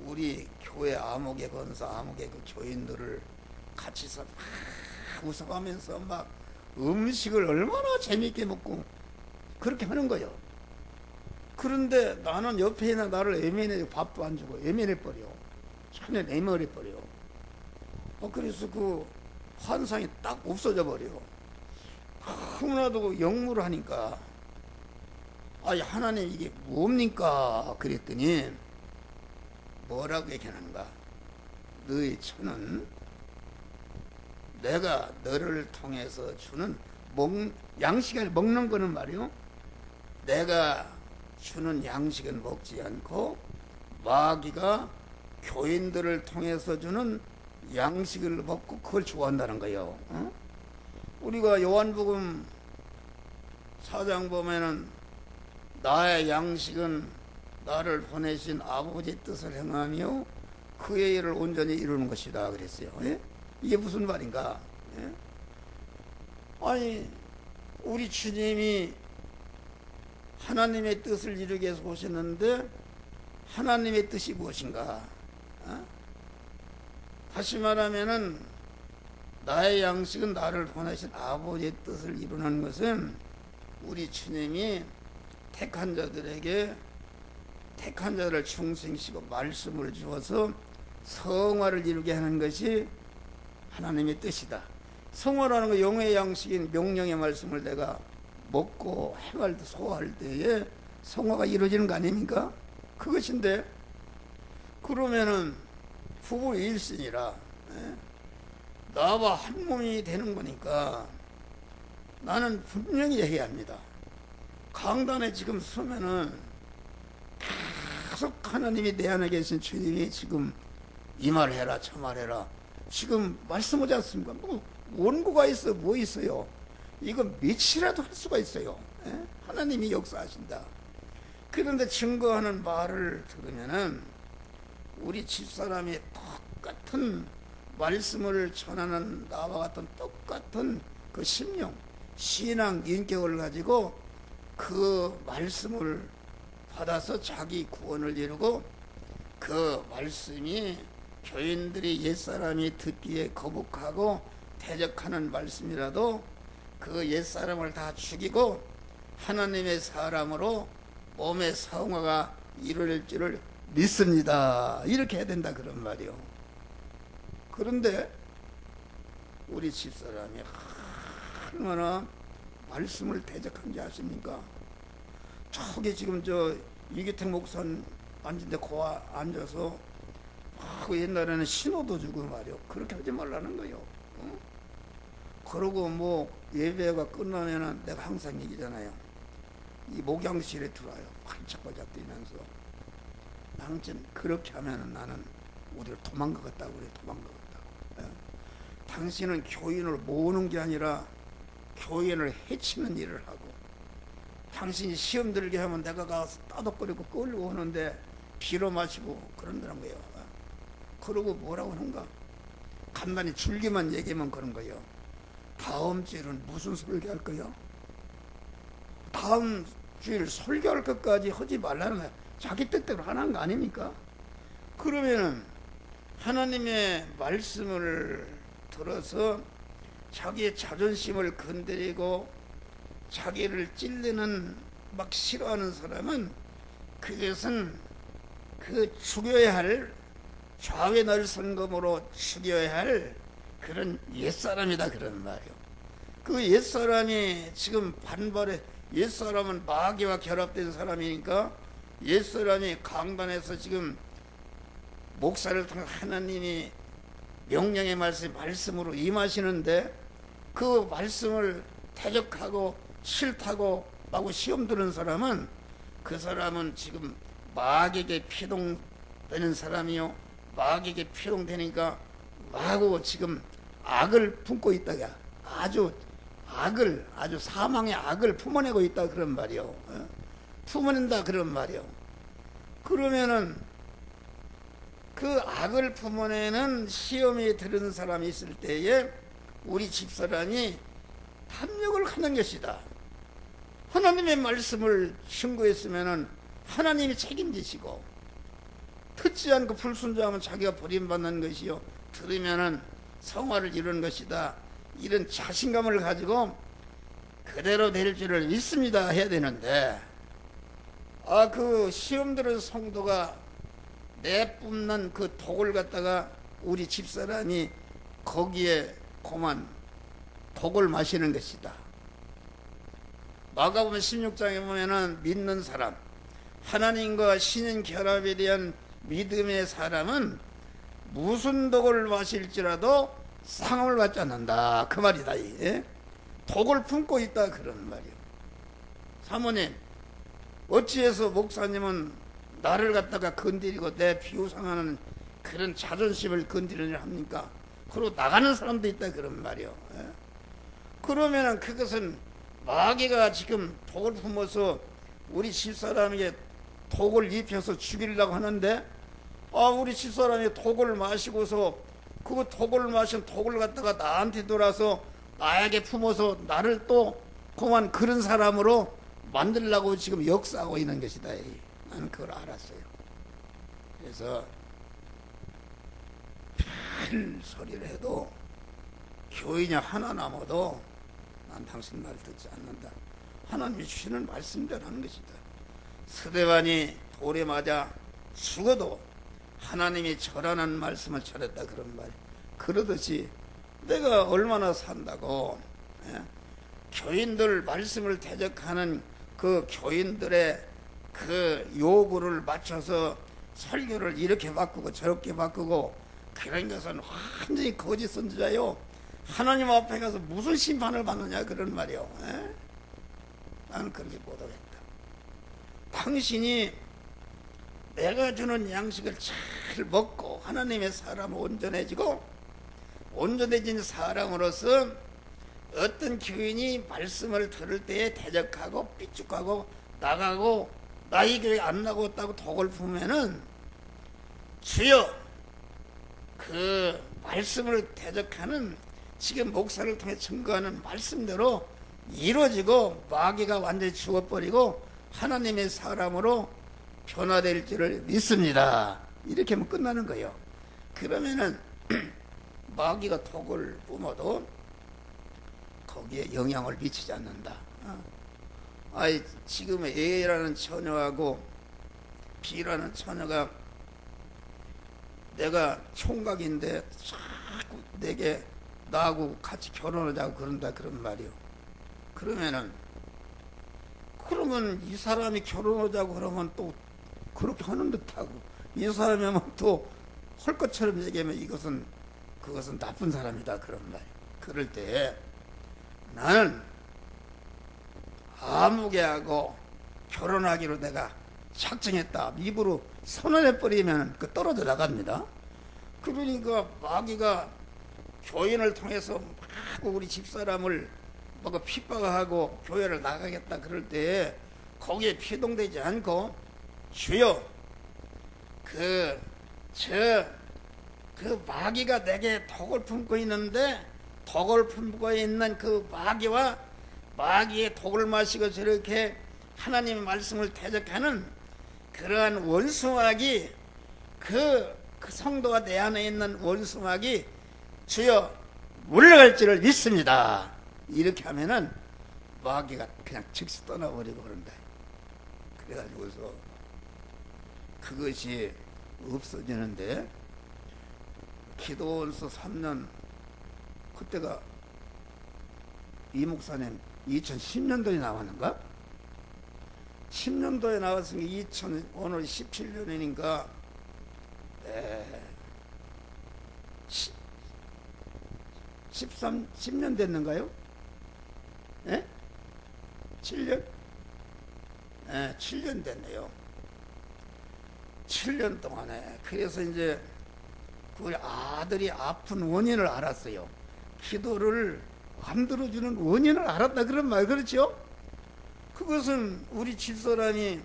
우리 교회 암흑의 권사 암흑의 그 교인들을 같이서 막 웃어가면서 막 음식을 얼마나 재밌게 먹고 그렇게 하는 거예요. 그런데 나는 옆에 있는 나를 애면해 밥도 안 주고 애면해버려. 전혀 애면해버려. 그래서 그 환상이 딱 없어져 버려. 너무나도 영무를 하니까 하나님 이게 뭡니까? 그랬더니 뭐라고 얘기하는가? 너의 처는 내가 너를 통해서 주는 양식을 먹는 거는 말이요. 내가 주는 양식은 먹지 않고 마귀가 교인들을 통해서 주는 양식을 먹고 그걸 좋아한다는 거예요. 우리가 요한복음 4장 보면은 나의 양식은 나를 보내신 아버지 뜻을 행하며 그의 일을 온전히 이루는 것이다 그랬어요. 예? 이게 무슨 말인가? 예? 아니 우리 주님이 하나님의 뜻을 이루기 위해서 오셨는데 하나님의 뜻이 무엇인가? 다시 말하면은 나의 양식은 나를 보내신 아버지의 뜻을 이루는 것은 우리 주님이 택한 자들에게 택한 자를 중생시고 말씀을 주어서 성화를 이루게 하는 것이 하나님의 뜻이다. 성화라는 거 영의 양식인 명령의 말씀을 내가 먹고 행할 때 소화할 때에 성화가 이루어지는 거 아닙니까? 그것인데 그러면은 부부 일신이라 나와 한 몸이 되는 거니까 나는 분명히 얘기해야 합니다. 강단에 지금 서면은 계속 하나님이 내 안에 계신 주님이 지금 이 말 해라 저 말 해라 지금 말씀하지 않습니까? 뭐 원고가 있어 뭐 있어요? 이거 며칠이라도 할 수가 있어요. 하나님이 역사하신다. 그런데 증거하는 말을 들으면은 우리 집사람이 똑같은 말씀을 전하는 나와 같은 똑같은 그 심령, 신앙, 인격을 가지고 그 말씀을 받아서 자기 구원을 이루고 그 말씀이 교인들이 옛사람이 듣기에 거북하고 대적하는 말씀이라도 그 옛사람을 다 죽이고 하나님의 사람으로 몸의 성화가 이루어질 줄을 믿습니다. 이렇게 해야 된다 그런 말이요. 그런데 우리 집사람이 얼마나 말씀을 대적한지 아십니까? 저기 지금 이기택 목사 앉은데 앉아서 그 옛날에는 신호도 주고 말이요. 그렇게 하지 말라는 거요. 어? 그러고 뭐 예배가 끝나면은 내가 항상 얘기잖아요. 이 목양실에 들어와요. 활짝활짝 뛰면서. 당신 그렇게 하면은 나는 우리를 도망가겠다고 그래. 도망가겠다고. 예? 당신은 교인을 모으는 게 아니라 교인을 해치는 일을 하고, 당신이 시험 들게 하면 내가 가서 따독거리고 끌고 오는데 비로 마시고 그런다는 거예요. 그러고 뭐라고 하는가? 간단히 줄기만 얘기하면 그런 거예요. 다음 주일은 무슨 설교할 거예요? 다음 주일 설교할 것까지 하지 말라는 거예요. 자기 뜻대로 하는 거 아닙니까? 그러면은 하나님의 말씀을 들어서 자기의 자존심을 건드리고 자기를 찔리는 막 싫어하는 사람은 그것은 그 죽여야 할, 좌의 날선검으로 죽여야 할 그런 옛사람이다 그런 말이요. 그 옛사람이 지금 반발해. 옛사람은 마귀와 결합된 사람이니까 옛사람이 강단에서 지금 목사를 통해 하나님이 명령의 말씀으로 임하시는데 그 말씀을 대적하고 싫다고 하고 시험 드는 사람은 그 사람은 지금 마귀에게 피동되는 사람이요. 마귀에게 피동되니까 마구 지금 악을 품고 있다. 아주 사망의 악을 품어내고 있다 그런 말이요. 품어낸다 그런 말이요. 그러면은 그 악을 품어내는 시험에 들은 사람이 있을 때에 우리 집사람이 합력을 하는 것이다. 하나님의 말씀을 신고했으면은 하나님이 책임지시고, 듣지 않고 불순종하면 자기가 버림받는 것이요, 들으면은 성화를 이루는 것이다. 이런 자신감을 가지고 그대로 될 줄을 믿습니다 해야 되는데, 그 시험 들은 성도가 내뿜는 그 독을 갖다가 우리 집사람이 거기에 그만 독을 마시는 것이다. 마가복음 16장에 보면은 믿는 사람, 하나님과 신인 결합에 대한 믿음의 사람은 무슨 독을 마실지라도 상함을 받지 않는다 그 말이다. 예? 독을 품고 있다 그런 말이요. 사모님, 어찌해서 목사님은 나를 갖다가 건드리고 내 비우상하는 그런 자존심을 건드리려 합니까? 그리고 나가는 사람도 있다 그런 말이요. 예? 그러면은 그것은 마귀가 지금 독을 품어서 우리 집사람에게 독을 입혀서 죽이려고 하는데, 우리 집사람이 독을 마시고서 그 독을 마신 독을 갖다가 나한테 돌아서 나에게 품어서 나를 또 그만 그런 사람으로 만들려고 지금 역사하고 있는 것이다. 나는 그걸 알았어요. 그래서 별 소리를 해도 교인이 하나 남아도 난 당신 말 듣지 않는다. 하나님이 주시는 말씀대로 하는 것이다. 스데반이 돌에 맞아 죽어도 하나님이 절하는 말씀을 전했다 그런 말. 그러듯이 내가 얼마나 산다고, 예? 교인들 말씀을 대적하는 그 교인들의 그 요구를 맞춰서 설교를 이렇게 바꾸고 저렇게 바꾸고 그런 것은 완전히 거짓 선지자요. 하나님 앞에 가서 무슨 심판을 받느냐 그런 말이요. 에? 나는 그렇게 못하겠다. 당신이 내가 주는 양식을 잘 먹고 하나님의 사람은 온전해진 사람으로서 어떤 교인이 말씀을 들을 때에 대적하고 삐죽하고 나가고 나의 교회 안 나갔다고 독을 품으면은 주여 그 말씀을 대적하는 지금 목사를 통해 증거하는 말씀대로 이루어지고 마귀가 완전히 죽어버리고 하나님의 사람으로 변화될 줄을 믿습니다. 이렇게 하면 끝나는 거예요. 그러면은 마귀가 독을 뿜어도 거기에 영향을 미치지 않는다. 지금 A라는 처녀하고 B라는 처녀가 내가 총각인데 자꾸 내게 나하고 같이 결혼하자고 그런다 그런 말이요. 그러면 이 사람이 결혼하자고 그러면 또 그렇게 하는 듯하고 이 사람이 하면 또 할 것처럼 얘기하면 그것은 나쁜 사람이다 그런 말. 그럴 때 나는 아무개하고 결혼하기로 내가 작정했다 입으로 선언해버리면 그 떨어져 나갑니다. 그러니까 마귀가 교인을 통해서 막 우리 집사람을 막 핍박하고 교회를 나가겠다 그럴 때 거기에 피동되지 않고 주여 그 마귀가 내게 독을 품고 있는데 독을 품고 있는 그 마귀의 독을 마시고 저렇게 하나님의 말씀을 대적하는 그러한 원수마귀 그 성도가 내 안에 있는 원수마귀 주여 물러갈지를 믿습니다. 이렇게 하면은 마귀가 그냥 즉시 떠나버리고 그런다. 그래가지고서 그것이 없어지는데 기도원서 3년 그때가 이 목사님 2010년도에 나왔는가? 10년도에 나왔으니까 오늘 17년이니까 10년 됐는가요? 예? 7년? 예, 7년 됐네요. 7년 동안에 그래서 이제 그 아들이 아픈 원인을 알았어요. 기도를 안 들어주는 원인을 알았다 그런 말 그렇죠? 그것은 우리 집사람이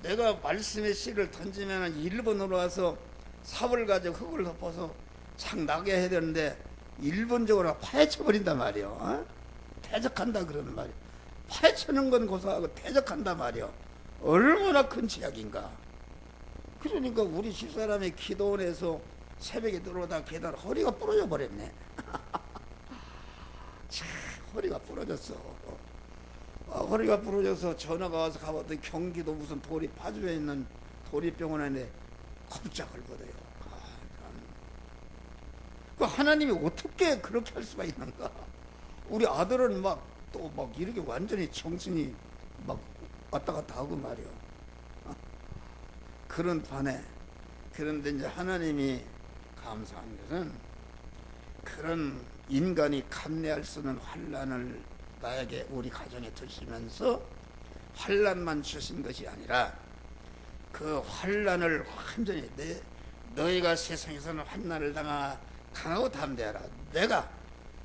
내가 말씀의 씨를 던지면 1번으로 와서 삽을 가지고 흙을 덮어서 창 나게 해야 되는데 1번적으로 파헤쳐버린단 말이요. 어? 대적한다 그러는 말이요. 파헤치는 건 고사하고 대적한단 말이요. 얼마나 큰 죄악인가. 그러니까 우리 집사람이 기도원에서 새벽에 들어오다 계단 허리가 부러져 버렸네. 참 허리가 부러졌어. 허리가 부러져서 전화가 와서 가봤더니 경기도 무슨 파주에 있는 도립병원에 꼼짝을 못해요. 그 하나님이 어떻게 그렇게 할 수가 있는가? 우리 아들은 또 이렇게 완전히 정신이 막 왔다 갔다 하고 말이요. 그런 판에 그런데 이제 하나님이 감사한 것은 그런 인간이 감내할 수 없는 환난을 나에게 우리 가정에 주시면서 환난만 주신 것이 아니라 그 환난을 완전히 너희가 세상에서는 환난을 강하고 담대하라. 내가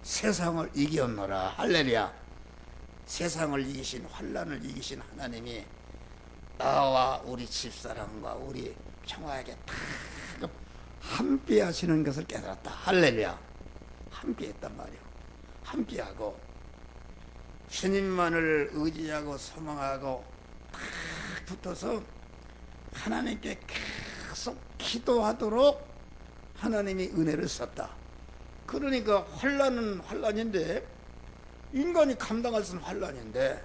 세상을 이기었노라. 할렐루야. 세상을 이기신 환난을 이기신 하나님이 나와 우리 집사람과 우리 평화에게 다 함께 하시는 것을 깨달았다. 할렐루야. 함께 했단 말이요. 함께하고 주님만을 의지하고 소망하고 딱 붙어서 하나님께 계속 기도하도록 하나님이 은혜를 썼다. 그러니까 환난은 환난인데 인간이 감당할 수 없는 환난인데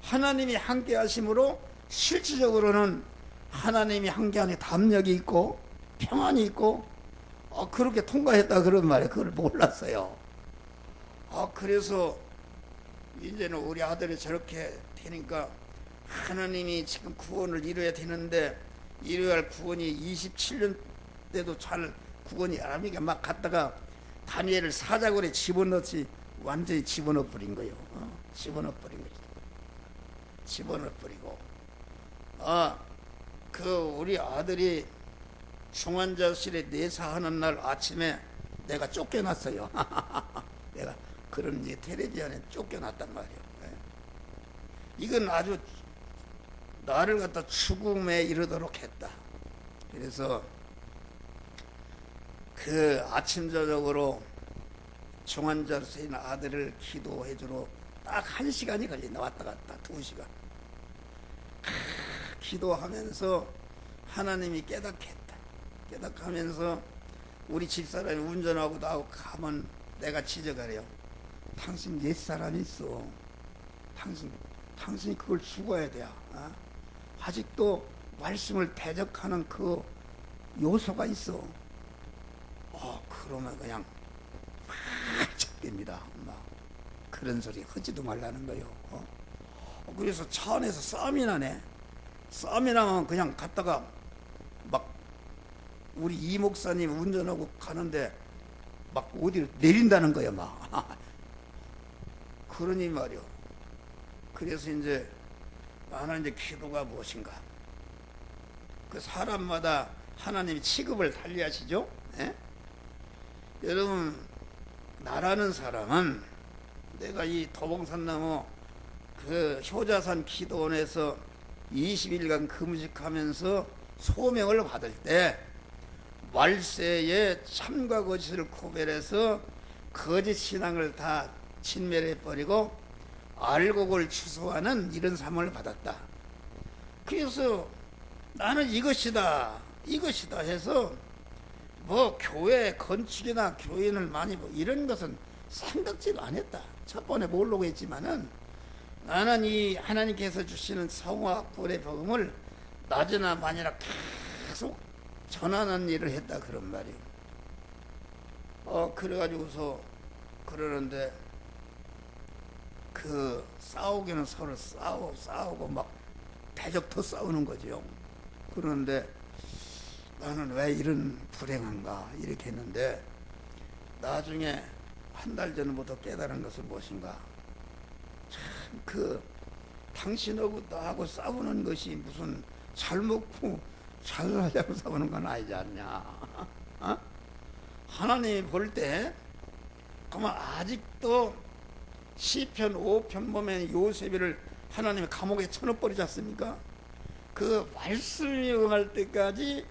하나님이 함께 하심으로 실질적으로는 하나님이 함께하는 담력이 있고 평안이 있고 그렇게 통과했다 그런 말이에요. 그걸 몰랐어요. 그래서 이제는 우리 아들이 저렇게 되니까 하나님이 지금 구원을 이루어야 되는데 이루어야 할 구원이 27년 때도 잘 구원이 아미가 막 갔다가 다니엘을 사자굴에 집어넣지 완전히 집어넣어버린 거예요. 집어넣어버린 거죠. 집어넣어버리고 그 우리 아들이 중환자실에 내사하는 날 아침에 내가 쫓겨났어요. 내가 그런 이제 텔레비전에 쫓겨났단 말이에요. 이건 아주 나를 갖다 죽음에 이르도록 했다. 그래서 그 아침 저녁으로 중환자실에 있는 아들을 기도해주러 딱 1시간이 걸린다. 왔다 갔다 2시간 기도하면서 하나님이 깨닫겠다. 깨닫하면서 우리 집사람이 운전하고 나하고 가면 내가 지적하래요. 당신 옛사람이 있어. 당신이 그걸 죽어야 돼. 아직도 말씀을 대적하는 그 요소가 있어. 그러면 그냥 막 잡힙니다. 그런 소리 하지도 말라는 거요. 그래서 차 안에서 싸움이 나네. 싸움이 나면 그냥 갔다가 막 우리 이 목사님 운전하고 가는데 막 어디로 내린다는 거야 막. 그러니 말이요. 그래서 이제 나는 이제 기도가 무엇인가? 그 사람마다 하나님이 취급을 달리하시죠. 예? 여러분, 나라는 사람은 내가 이 도봉산나무 그 효자산 기도원에서 20일간 금식하면서 소명을 받을 때 말세에 참과 거짓을 구별해서 거짓 신앙을 다 진멸해버리고 알곡을 추수하는 이런 삶을 받았다. 그래서 나는 이것이다 해서 뭐 교회 건축이나 교인을 많이 이런 것은 생각지도 안 했다. 첫 번에 모르고 했지만은 나는 이 하나님께서 주시는 성화 불의 복음을 낮이나 밤이나 계속 전하는 일을 했다 그런 말이에요. 그래가지고서 그러는데 그 싸우기는 서로 싸우고 막 대적터 싸우는 거죠. 그런데 나는 왜 이런 불행한가 이렇게 했는데 나중에 한 달 전부터 깨달은 것은 무엇인가? 참 그 당신하고 나하고 싸우는 것이 무슨 잘 먹고 잘 살자고 싸우는 건 아니지 않냐? 어? 하나님이 볼 때 그러면 아직도 시편 5편 보면 요셉이를 하나님이 감옥에 쳐넣어버리지 않습니까? 그 말씀이 응할 때까지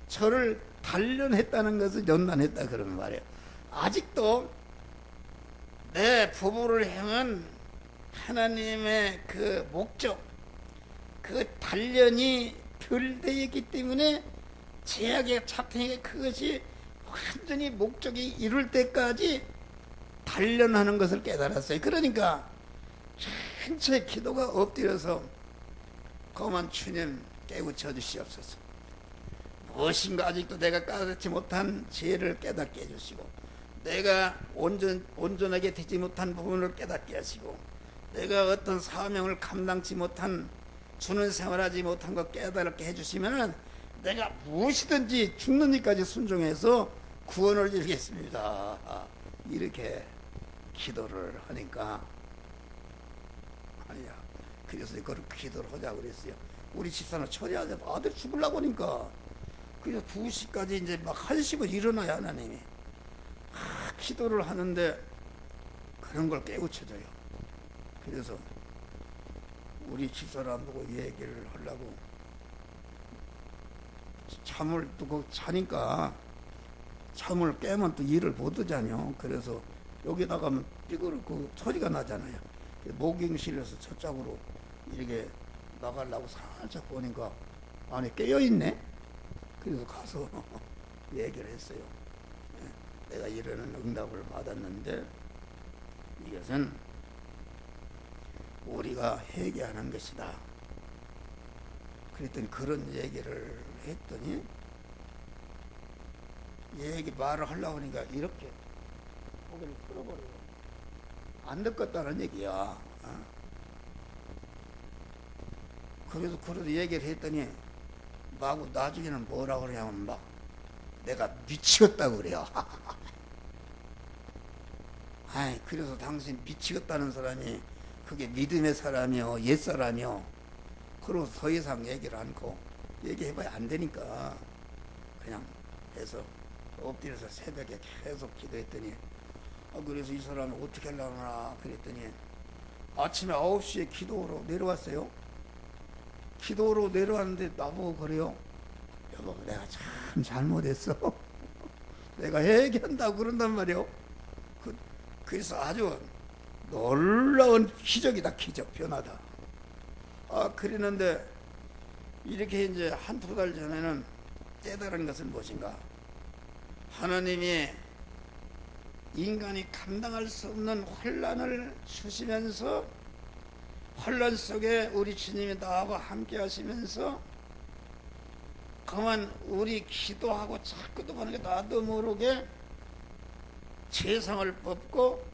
저를 단련했다는 것을 연단했다 그런 말이에요. 아직도 내 부부를 향한 하나님의 그 목적, 그 단련이 덜 되어 있기 때문에 제약의 차탱에 그것이 완전히 목적이 이룰 때까지 단련하는 것을 깨달았어요. 그러니까 전체 기도가 엎드려서 거만 주님 깨우쳐 주시옵소서. 무엇인가 아직도 내가 깨닫지 못한 죄를 깨닫게 해주시고 내가 온전하게 되지 못한 부분을 깨닫게 하시고 내가 어떤 사명을 감당치 못한 주는 생활하지 못한 것 깨닫게 해주시면 내가 무엇이든지 죽는 일까지 순종해서 구원을 이루겠습니다. 이렇게 기도를 하니까 아니야. 그래서 그걸 기도를 하자고 그랬어요. 우리 집사는 처리하자 아들 죽으려고 하니까 그래서 2시까지 이제 막 1시면 일어나야 하나님이 기도를 하는데 그런 걸 깨우쳐줘요. 그래서 우리 집사람 보고 얘기를 하려고 잠을 또 자니까 잠을 깨면 또 일을 못 하잖아요. 그래서 여기 나가면 삐그럽고 소리가 나잖아요. 목욕실에서 저쪽으로 이렇게 나가려고 살짝 보니까 안에 깨어있네. 그래서 가서 얘기를 했어요. 내가 이러는 응답을 받았는데 이것은 우리가 회개하는 것이다. 그랬더니 그런 얘기를 했더니 얘기 말을 하려고 하니까 이렇게 고개를 끌어버려요. 안 듣겠다는 얘기야. 그래서 얘기를 했더니 막 나중에는 뭐라고 그러냐면 막 내가 미치겠다고 그래요. 아이, 그래서 당신 미치겠다는 사람이 그게 믿음의 사람이요 옛사람이요 그러고 더 이상 얘기를 않고 얘기해봐야 안 되니까 그냥 해서 엎드려서 새벽에 계속 기도했더니 그래서 이 사람이 어떻게 하려나 그랬더니 아침에 9시에 기도로 내려왔어요. 기도로 내려왔는데 나보고 그래요. 여보, 내가 참 잘못했어. 내가 회개한다고 그런단 말이요. 그래서 아주 놀라운 기적이다. 기적, 변화다. 그랬는데 이렇게 이제 1-2달 전에는 깨달은 것은 무엇인가? 하나님이 인간이 감당할 수 없는 환난을 주시면서 환난 속에 우리 주님이 나하고 함께 하시면서 그만 우리 기도하고 자꾸도 보는 게 나도 모르게 재상을 뽑고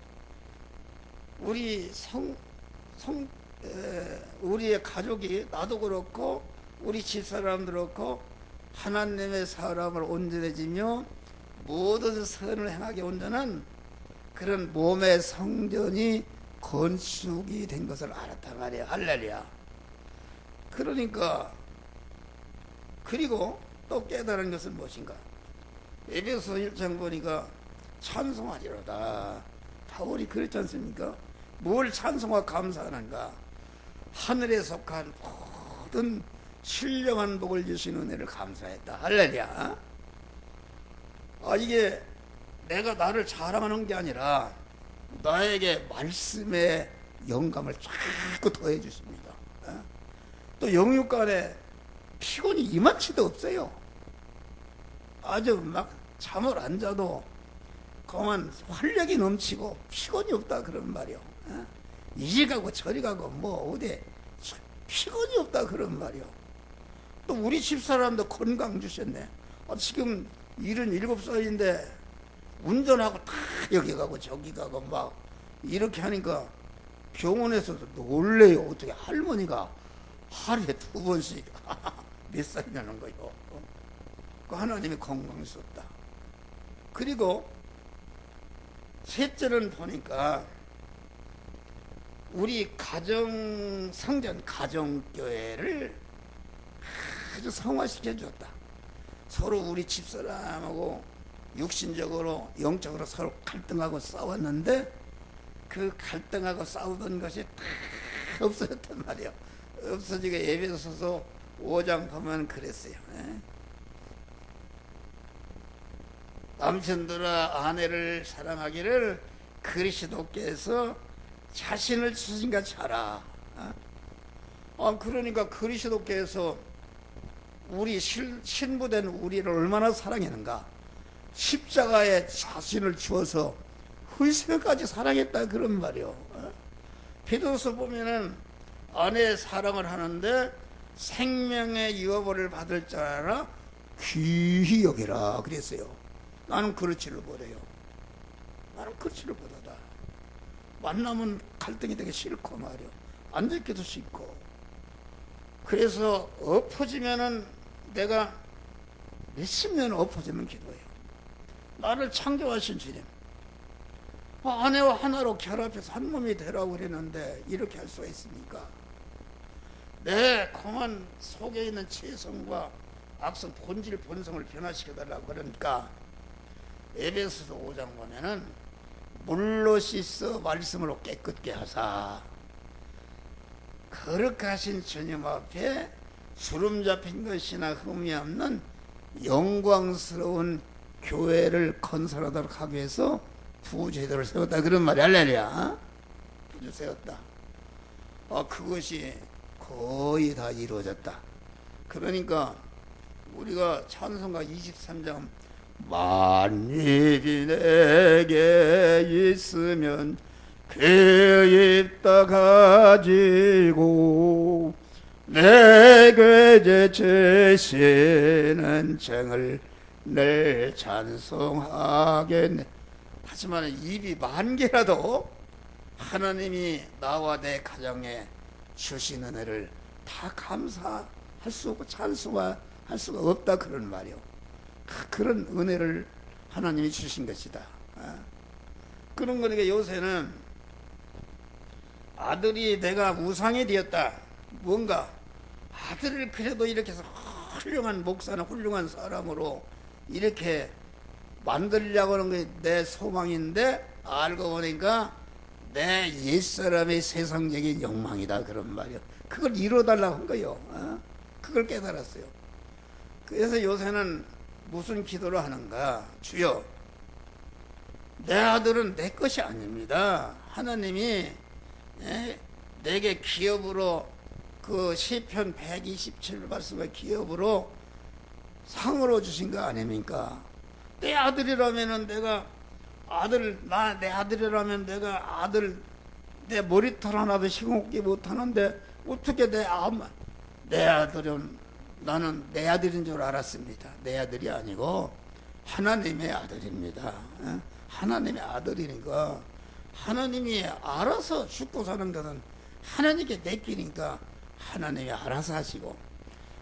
우리의 가족이 나도 그렇고 우리 집사람도 그렇고 하나님의 사람을 온전해지며 모든 선을 행하게 온전한 그런 몸의 성전이 건축이 된 것을 알았단 말이에요. 할렐루야. 그러니까 그리고 또 깨달은 것은 무엇인가? 에베소 1장 보니까 찬송하리로다. 바울이 그랬지 않습니까? 뭘 찬송하고 감사하는가? 하늘에 속한 모든 신령한 복을 주신 은혜를 감사했다. 할렐루야. 이게 내가 나를 자랑하는 게 아니라 나에게 말씀의 영감을 자꾸 더해 주십니다. 또 영육 간에 피곤이 이만치도 없어요. 아주 막 잠을 안 자도 그만 활력이 넘치고 피곤이 없다 그런 말이요. 이리 가고 저리 가고 뭐 어디 피곤이 없다 그런 말이요. 또 우리 집사람도 건강 주셨네. 지금 77살인데 운전하고 다 여기 가고 저기 가고 막 이렇게 하니까 병원에서도 놀래요. 어떻게 할머니가 하루에 2번씩 몇 살이라는 거요. 그 하나님이 건강 주셨다. 그리고 셋째는 보니까 우리 가정 성전 가정교회를 아주 성화시켜 줬다. 서로 우리 집사람하고 육신적으로 영적으로 서로 갈등하고 싸웠는데 그 갈등하고 싸우던 것이 다 없어졌단 말이에요. 없어지게 에베소서 5장 보면 그랬어요. 남편들아 아내를 사랑하기를 그리스도께서 자신을 주신같이 하라. 그러니까 그리스도께서 우리 신부된 우리를 얼마나 사랑했는가. 십자가에 자신을 주어서 희생까지 사랑했다 그런 말이요. 베드로서 보면은 아내의 사랑을 하는데 생명의 유업을 받을 줄 알아 귀히 여기라 그랬어요. 나는 그렇지를 못해요. 나는 그렇지를 못하다. 만나면 갈등이 되게 싫고 말이요. 안 듣기도 싫고. 그래서 엎어지면은 내가 몇십 년 엎어지면 기도해요. 나를 창조하신 주님. 아내와 하나로 결합해서 한 몸이 되라고 그랬는데 이렇게 할 수가 있습니까? 내 공한 속에 있는 체성과 악성 본질 본성을 변화시켜달라고 그러니까 에베소서 5장 보면은 물로 씻어 말씀으로 깨끗게 하사 거룩하신 주님 앞에 주름 잡힌 것이나 흠이 없는 영광스러운 교회를 건설하도록 하기 위해서 부제도를 세웠다 그런 말이 할렐루야. 부제 세웠다. 그것이 거의 다 이루어졌다. 그러니까 우리가 찬송가 23장 만일이 내게 있으면 그 입다 가지고 내 괴제 제시는 정을 늘 찬송하겠네. 하지만 입이 10,000개라도 하나님이 나와 내 가정에 주신 은혜를 다 감사할 수 없고 찬송할 수가 없다 그런 말이요. 그런 은혜를 하나님이 주신 것이다. 그런 거니까 요새는 아들이 내가 우상이 되었다. 뭔가 아들을 그래도 이렇게 해서 훌륭한 목사나 훌륭한 사람으로 이렇게 만들려고 하는 게 내 소망인데 알고 보니까 내 옛사람의 세상적인 욕망이다 그런 말이요. 그걸 이뤄달라고 한 거요. 그걸 깨달았어요. 그래서 요새는 무슨 기도를 하는가? 주여, 내 아들은 내 것이 아닙니다. 하나님이 내게 기업으로 그 시편 127 말씀의 기업으로 상으로 주신 거 아닙니까? 내 아들이라면은 내가 내 아들이라면 내가 내 머리털 하나도 싱겁게 못하는데 어떻게 내 아들은 나는 내 아들인 줄 알았습니다. 내 아들이 아니고 하나님의 아들입니다. 하나님의 아들이니까 하나님이 알아서 죽고 사는 것은 하나님께 맡기니까 하나님이 알아서 하시고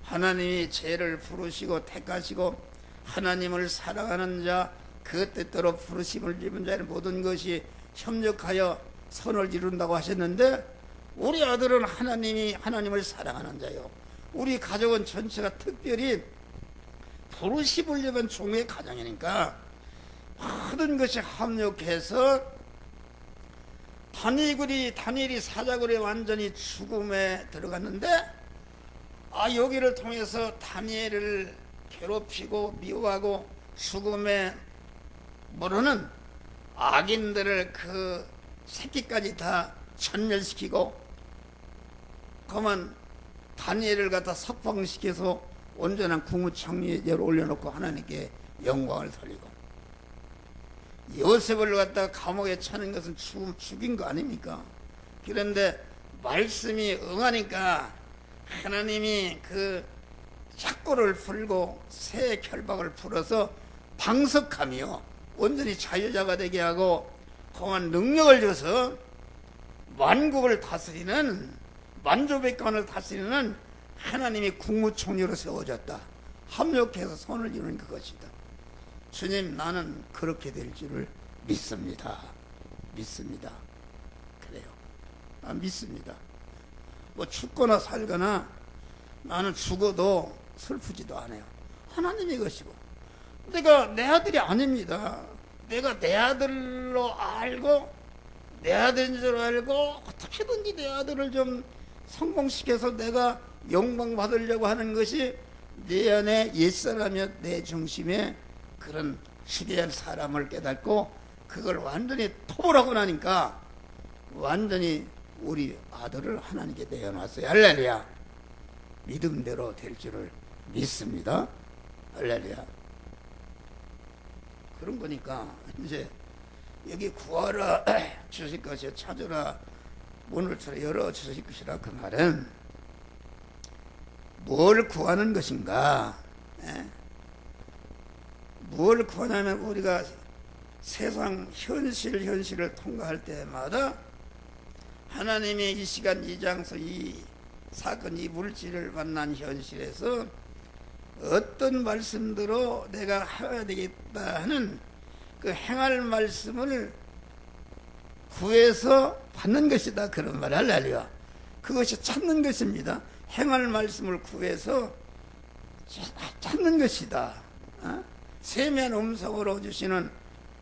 하나님이 죄를 부르시고 택하시고 하나님을 사랑하는 자, 그 뜻대로 부르심을 입은 자의 모든 것이 협력하여 선을 이룬다고 하셨는데, 우리 아들은 하나님을 사랑하는 자요, 우리 가족은 전체가 특별히 부르심을 입은 종의 가정이니까 모든 것이 합력해서 다니엘이 사자굴에 완전히 죽음에 들어갔는데, 여기를 통해서 다니엘을 괴롭히고 미워하고 죽음에 모르는 악인들을 그 새끼까지 다 전멸시키고, 그만 다니엘을 갖다 석방시켜서 온전한 국무총리제로 올려놓고 하나님께 영광을 돌리고, 요셉을 갖다가 감옥에 차는 것은 죽인 거 아닙니까? 그런데 말씀이 응하니까 하나님이 그 착고를 풀고 새 결박을 풀어서 방석하며 온전히 자유자가 되게 하고 그만 능력을 줘서 만국을 다스리는, 만조백관을 다스리는 하나님이 국무총리로 세워졌다. 합력해서 선을 이루는 그것이다. 주님, 나는 그렇게 될 줄을 믿습니다. 그래요. 믿습니다. 뭐 죽거나 살거나 나는 죽어도 슬프지도 않아요. 하나님의 것이고, 내가 내 아들이 아닙니다. 내가 내 아들로 알고, 내 아들인 줄 알고 어떻게든지 내 아들을 좀 성공시켜서 내가 영광 받으려고 하는 것이 내 안에 옛사람이여 내 중심에 그런 주대한 사람을 깨닫고 그걸 완전히 토벌하고 나니까 완전히 우리 아들을 하나님께 내어놨어요. 할렐루야. 믿음대로 될 줄을 믿습니다. 할렐루야. 그런 거니까 이제 여기 구하라 주실 것이요, 찾으라 문을 열어 주실 것이라, 그 말은 뭘 구하는 것인가? 뭘 구하냐면, 우리가 세상 현실을 통과할 때마다 하나님의 이 시간, 이 장소, 이 사건, 이 물질을 만난 현실에서 어떤 말씀대로 내가 해야 되겠다 하는 그 행할 말씀을 구해서 받는 것이다, 그런 말. 할렐루야. 그것이 찾는 것입니다. 행할 말씀을 구해서 찾는 것이다. 세면 음성으로 주시는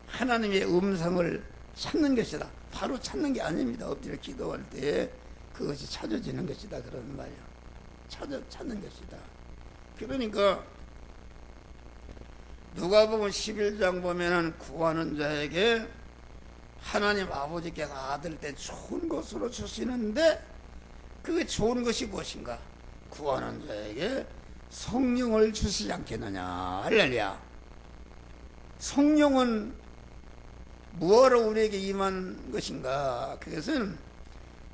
하나님의 음성을 찾는 것이다. 바로 찾는 게 아닙니다. 엎드려 기도할 때 그것이 찾아지는 것이다, 그런 말이야. 찾는 것이다. 그러니까 누가복음 11장 보면은 구하는 자에게 하나님 아버지께서 아들 때 좋은 것으로 주시는데, 그게 좋은 것이 무엇인가? 구하는 자에게 성령을 주시지 않겠느냐. 할렐루야. 성령은 무엇으로 우리에게 임한 것인가? 그것은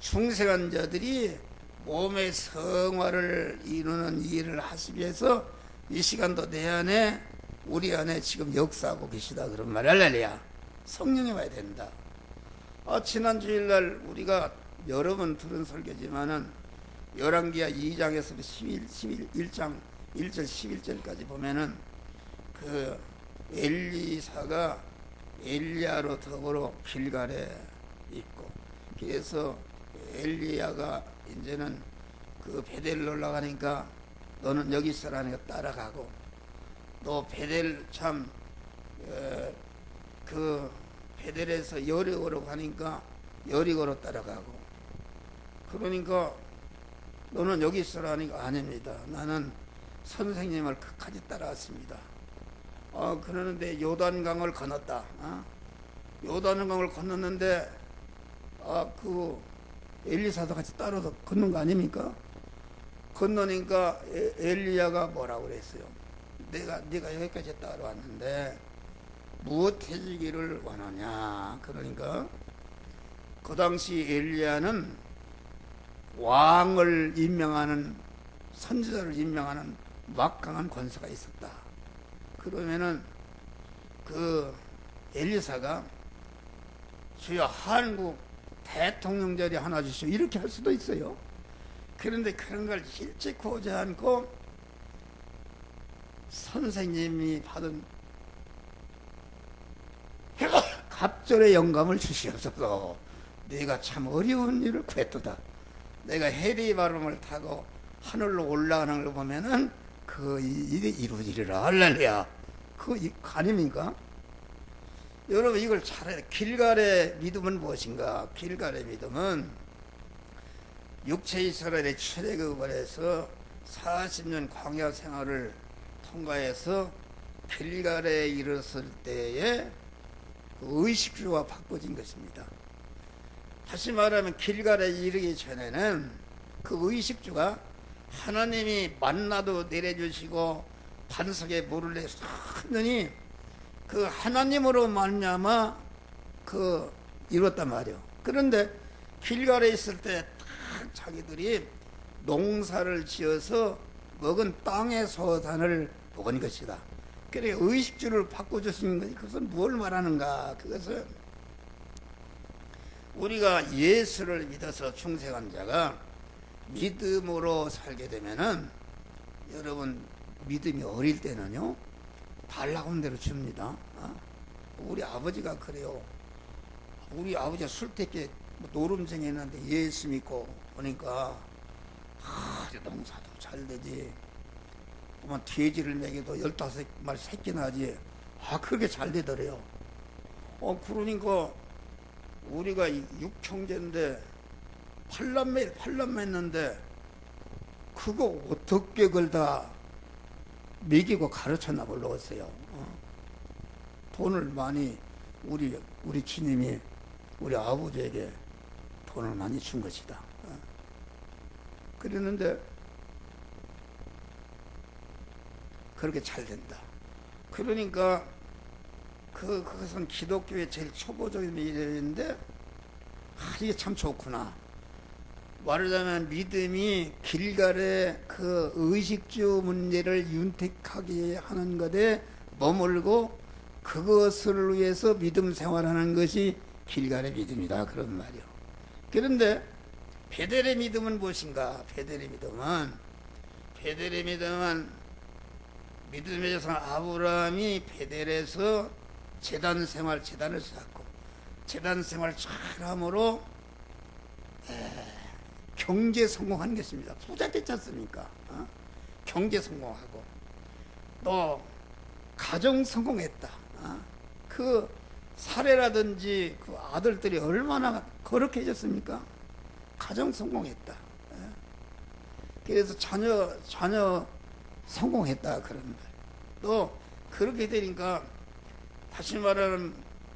중생한 자들이 몸의 성화를 이루는 일을 하시기 위해서 이 시간도 내 안에, 우리 안에 지금 역사하고 계시다, 그런 말. 할렐루야. 성령이 와야 된다. 지난 주일날 우리가 여러 번 들은 설교지만은 열왕기하 2장에서 1장 1절 11절까지 보면은 그 엘리사가 엘리야로 더불어 길갈에 있고, 그래서 엘리야가 이제는 그 베델을 올라가니까 너는 여기 있으라니까 따라가고, 또 베델 그 베델에서 여리고로 가니까 여리고로 따라가고, 그러니까 너는 여기 있으라니까 아닙니다. 나는 선생님을 끝까지 따라왔습니다. 그러는데 요단강을 건넜다. 요단강을 건넜는데 그 엘리사도 같이 따라서 건넌 거 아닙니까? 건너니까 엘리야가 뭐라고 그랬어요? 네가 여기까지 따라왔는데 무엇 해주기를 원하냐? 그러니까 그 당시 엘리야는 왕을 임명하는, 선지자를 임명하는 막강한 권세가 있었다. 그러면은 그 엘리사가 주여 한국 대통령 자리 하나 주시오, 이렇게 할 수도 있어요. 그런데 그런 걸 일찍 하지 않고 선생님이 받은 갑절의 영감을 주시옵소서. 내가 참 어려운 일을 구했도다. 내가 해리 바람을 타고 하늘로 올라가는 걸 보면은 그 일이 이루어지리라. 할렐루야. 그 아닙니까? 여러분 이걸 잘해야. 길갈의 믿음은 무엇인가? 길갈의 믿음은 육체 이스라엘의 출애굽을 해서 40년 광야 생활을 통과해서 길갈에 이르렀을 때에 그 의식주가 바꿔진 것입니다. 다시 말하면 길갈에 이르기 전에는 그 의식주가 하나님이 만나도 내려주시고 반석에 물을 내서 하느니 그 하나님으로 말미암아 그 이뤘단 말이에요. 그런데 길갈에 있을 때 딱 자기들이 농사를 지어서 먹은 땅의 소산을 먹은 것이다. 그래 의식주를 바꿔주신 것이 그것은 뭘 말하는가? 그것은 우리가 예수를 믿어서 중생한 자가 믿음으로 살게 되면은 여러분 믿음이 어릴 때는요 달라고 한 대로 줍니다. 우리 아버지가 그래요. 우리 아버지가 술때께 노름생이 있는데 예수 믿고 보니까 농사도 잘 되지. 그만 돼지를 먹여도 15마리 새끼 나지. 그렇게 잘 되더래요. 그러니까 우리가 6형제인데 8남매 했는데 그거 어떻게 그걸 다 먹이고 가르쳤나 모르겠어요. 돈을 많이 우리 주님이 우리 아버지에게 돈을 많이 준 것이다. 그랬는데 그렇게 잘 된다. 그러니까 그것은 기독교의 제일 초보적인 일인데 이게 참 좋구나. 말하자면 믿음이 길갈의 그 의식주 문제를 윤택하게 하는 것에 머물고 그것을 위해서 믿음 생활하는 것이 길갈의 믿음이다. 그런 말이요. 그런데 베델의 믿음은 무엇인가? 베델의 믿음은 믿음의 조상 아브라함이 베델에서 재단을 쌓고 재단 생활 잘함으로 경제 성공한 것입니다. 부자 됐지 않습니까? 경제 성공하고 또 가정 성공했다. 그 사례라든지 그 아들들이 얼마나 거룩해졌습니까? 가정 성공했다. 그래서 자녀 성공했다 그런 말. 또 그렇게 되니까 다시 말하는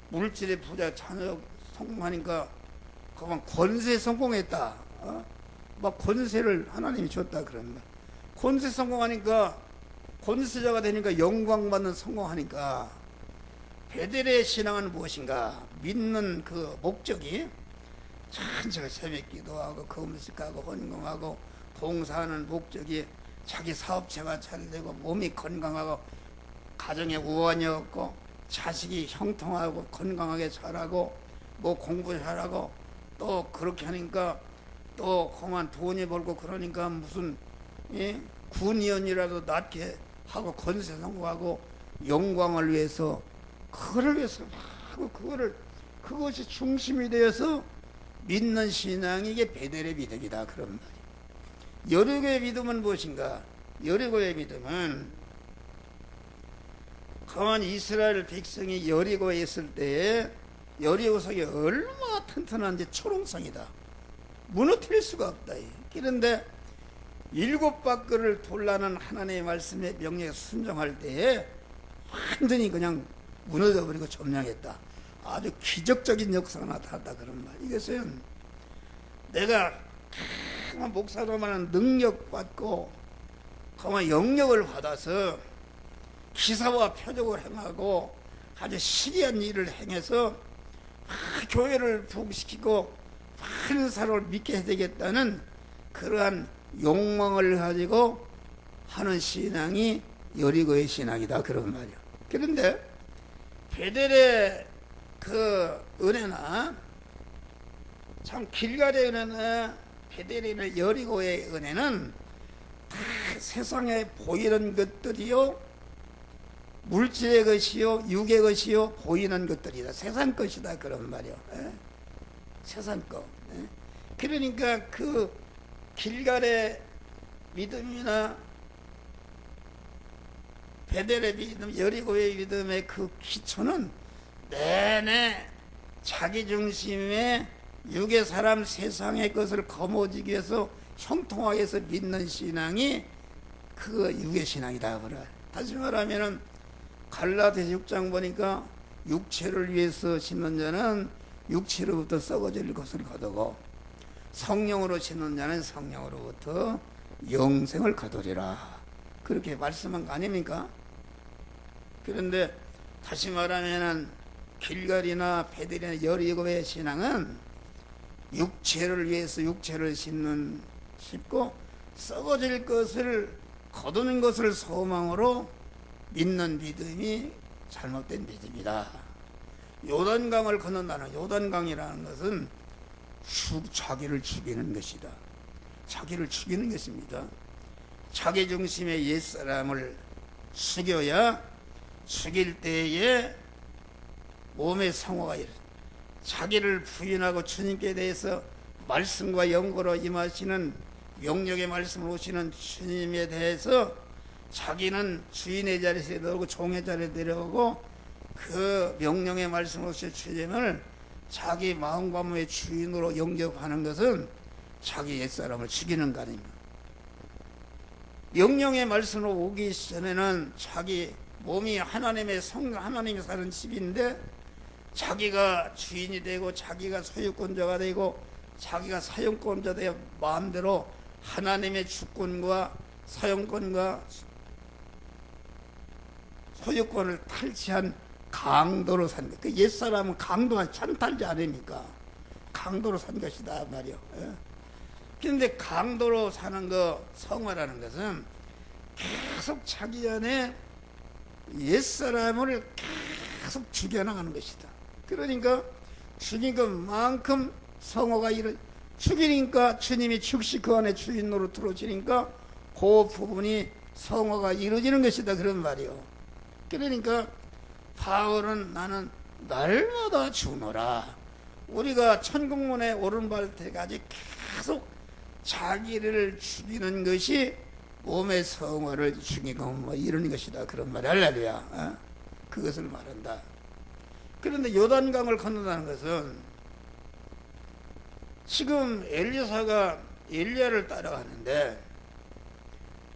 물질의 부자 자녀 성공하니까 그만 권세 성공했다. 막 권세를 하나님이 줬다 그런 말. 권세 성공하니까 권세자가 되니까 영광받는 성공하니까 베델의 신앙은 무엇인가? 믿는 그 목적이 천천히 새벽 기도하고 금식하고 헌금하고 봉사하는 목적이 자기 사업체가 잘 되고 몸이 건강하고 가정에 우환이 없고 자식이 형통하고 건강하게 자라고 뭐 공부 잘하고 또 그렇게 하니까 또 그만 돈이 벌고 그러니까 무슨 군의원이라도 낮게 하고 권세 성공하고 영광을 위해서 그거를 위해서 하고 그것이 중심이 되어서 믿는 신앙이 이게 베델의 믿음이다 그런 말이에요. 여리고의 믿음은 무엇인가? 여리고의 믿음은 가만 이스라엘 백성이 여리고에 있을 때에 여리고 성이 얼마나 튼튼한지 초롱성이다. 무너뜨릴 수가 없다. 그런데 7바퀴를 돌라는 하나님의 말씀에 명령에 순종할 때에 완전히 그냥 무너져버리고 점령했다. 아주 기적적인 역사가 나타났다 그런 말. 이것은 내가 목사로만 능력받고 그만 영역을 받아서 기사와 표적을 행하고 아주 시기한 일을 행해서 교회를 부흥시키고 많은 사람을 믿게 해야 되겠다는 그러한 욕망을 가지고 하는 신앙이 여리고의 신앙이다 그런 말이야. 그런데 베델의 그 은혜나 참 길갈의 은혜나 베델의 여리고의 은혜는 다 세상에 보이는 것들이요 물질의 것이요 육의 것이요 보이는 것들이다. 세상 것이다 그런 말이요. 예? 세상 것. 예? 그러니까 그 길갈의 믿음이나 베델의 믿음, 여리고의 믿음의 그 기초는 내내 자기 중심의 육의 사람 세상의 것을 거머쥐기 위해서 형통하게 해서 믿는 신앙이 그 육의 신앙이다. 다시 말하면은 갈라디아서 6장 보니까 육체를 위해서 심는 자는 육체로부터 썩어질 것을 거두고 성령으로 심는 자는 성령으로부터 영생을 거두리라. 그렇게 말씀한 거 아닙니까? 그런데 다시 말하면은 길갈이나 베델이나 여리고의 신앙은 육체를 위해서 육체를 심고 썩어질 것을 거두는 것을 소망으로 믿는 믿음이 잘못된 믿음이다. 요단강을 건넌다는 요단강이라는 것은 자기를 죽이는 것이다. 자기를 죽이는 것입니다. 자기 중심의 옛사람을 죽여야 죽일 때에 몸의 성화가 이르. 자기를 부인하고 주님께 대해서 말씀과 영고로 임하시는 영역의 말씀을 오시는 주님에 대해서 자기는 주인의 자리에 내려오고 종의 자리에 내려오고 그 명령의 말씀을 오실 주님을 자기 마음과 몸의 주인으로 영접하는 것은 자기 옛사람을 죽이는 거 아닙니까? 명령의 말씀으로 오기 전에는 자기 몸이 하나님의 하나님이 사는 집인데 자기가 주인이 되고 자기가 소유권자가 되고 자기가 사용권자 되어 마음대로 하나님의 주권과 사용권과 소유권을 탈취한 강도로 산 것. 그 옛사람은 강도가 찬탈자 아닙니까? 강도로 산 것이다 말이요. 그런데 강도로 사는 거 성화라는 것은 계속 자기 안에 옛사람을 계속 죽여나가는 것이다. 그러니까 죽인 것만큼 성화가 죽이니까 주님이 즉시 그 안에 주인으로 들어오시니까 그 부분이 성화가 이루어지는 것이다 그런 말이요. 그러니까 바울은 나는 날마다 죽노라. 우리가 천국문에 오른발 때까지 계속 자기를 죽이는 것이 몸의 성화를 죽이고 뭐 이런 것이다 그런 말. 할렐루야. 그것을 말한다. 그런데 요단강을 건너다는 것은 지금 엘리사가 엘리야를 따라가는데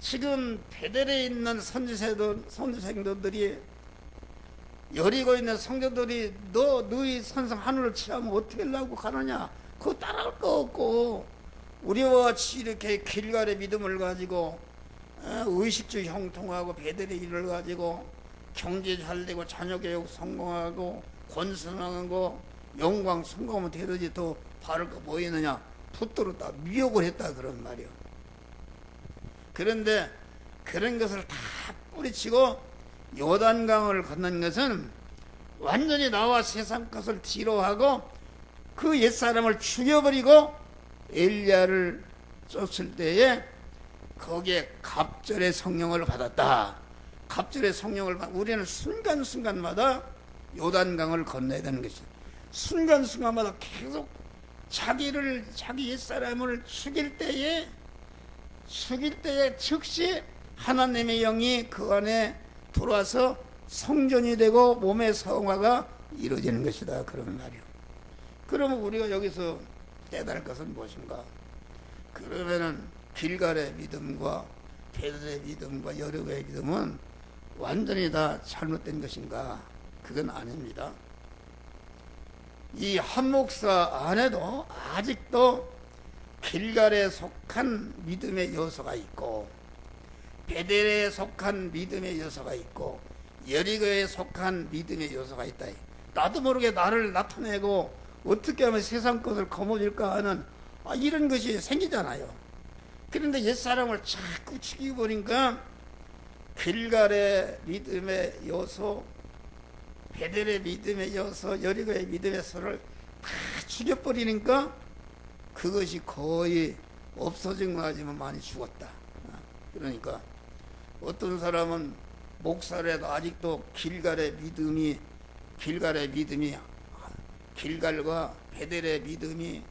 지금 베델에 있는 선지생들이 여리고 있는 성도들이 너희 선성 하늘을 취하면 어떻게 하려고 가느냐? 그거 따라갈 거 없고 우리와 같이 이렇게 길갈의 믿음을 가지고 의식주 형통하고 베델의 일을 가지고 경제 잘 되고 자녀교육 성공하고 권선하고 영광 성공하면 되든지 더 바를 거 뭐 있느냐? 붙들었다 미혹을 했다 그런 말이요. 그런데 그런 것을 다 뿌리치고 요단강을 건넌 것은 완전히 나와 세상 것을 뒤로하고 그 옛사람을 죽여버리고 엘리야를 쫓을 때에 거기에 갑절의 성령을 받았다. 갑절의 성령을 우리는 순간순간마다 요단강을 건너야 되는 것이다. 순간순간마다 계속 자기 옛사람을 죽일 때에 즉시 하나님의 영이 그 안에 들어와서 성전이 되고 몸의 성화가 이루어지는 것이다 그런 말이요. 그러면 우리가 여기서 깨달을 것은 무엇인가? 그러면은 길갈의 믿음과 베델의 믿음과 여리고의 믿음은 완전히 다 잘못된 것인가? 그건 아닙니다. 이 한 목사 안에도 아직도 길갈에 속한 믿음의 요소가 있고 베델에 속한 믿음의 요소가 있고 여리고에 속한 믿음의 요소가 있다. 나도 모르게 나를 나타내고 어떻게 하면 세상 것을 거머쥘까 하는 이런 것이 생기잖아요. 그런데 옛사람을 자꾸 죽이버리니까 길갈의 믿음의 요소, 베델의 믿음의 요소, 여리고의 믿음의 요소를 다 죽여버리니까 그것이 거의 없어진 거 하지만 많이 죽었다. 그러니까 어떤 사람은 목사라도 아직도 길갈의 믿음이 길갈과 베델의 믿음이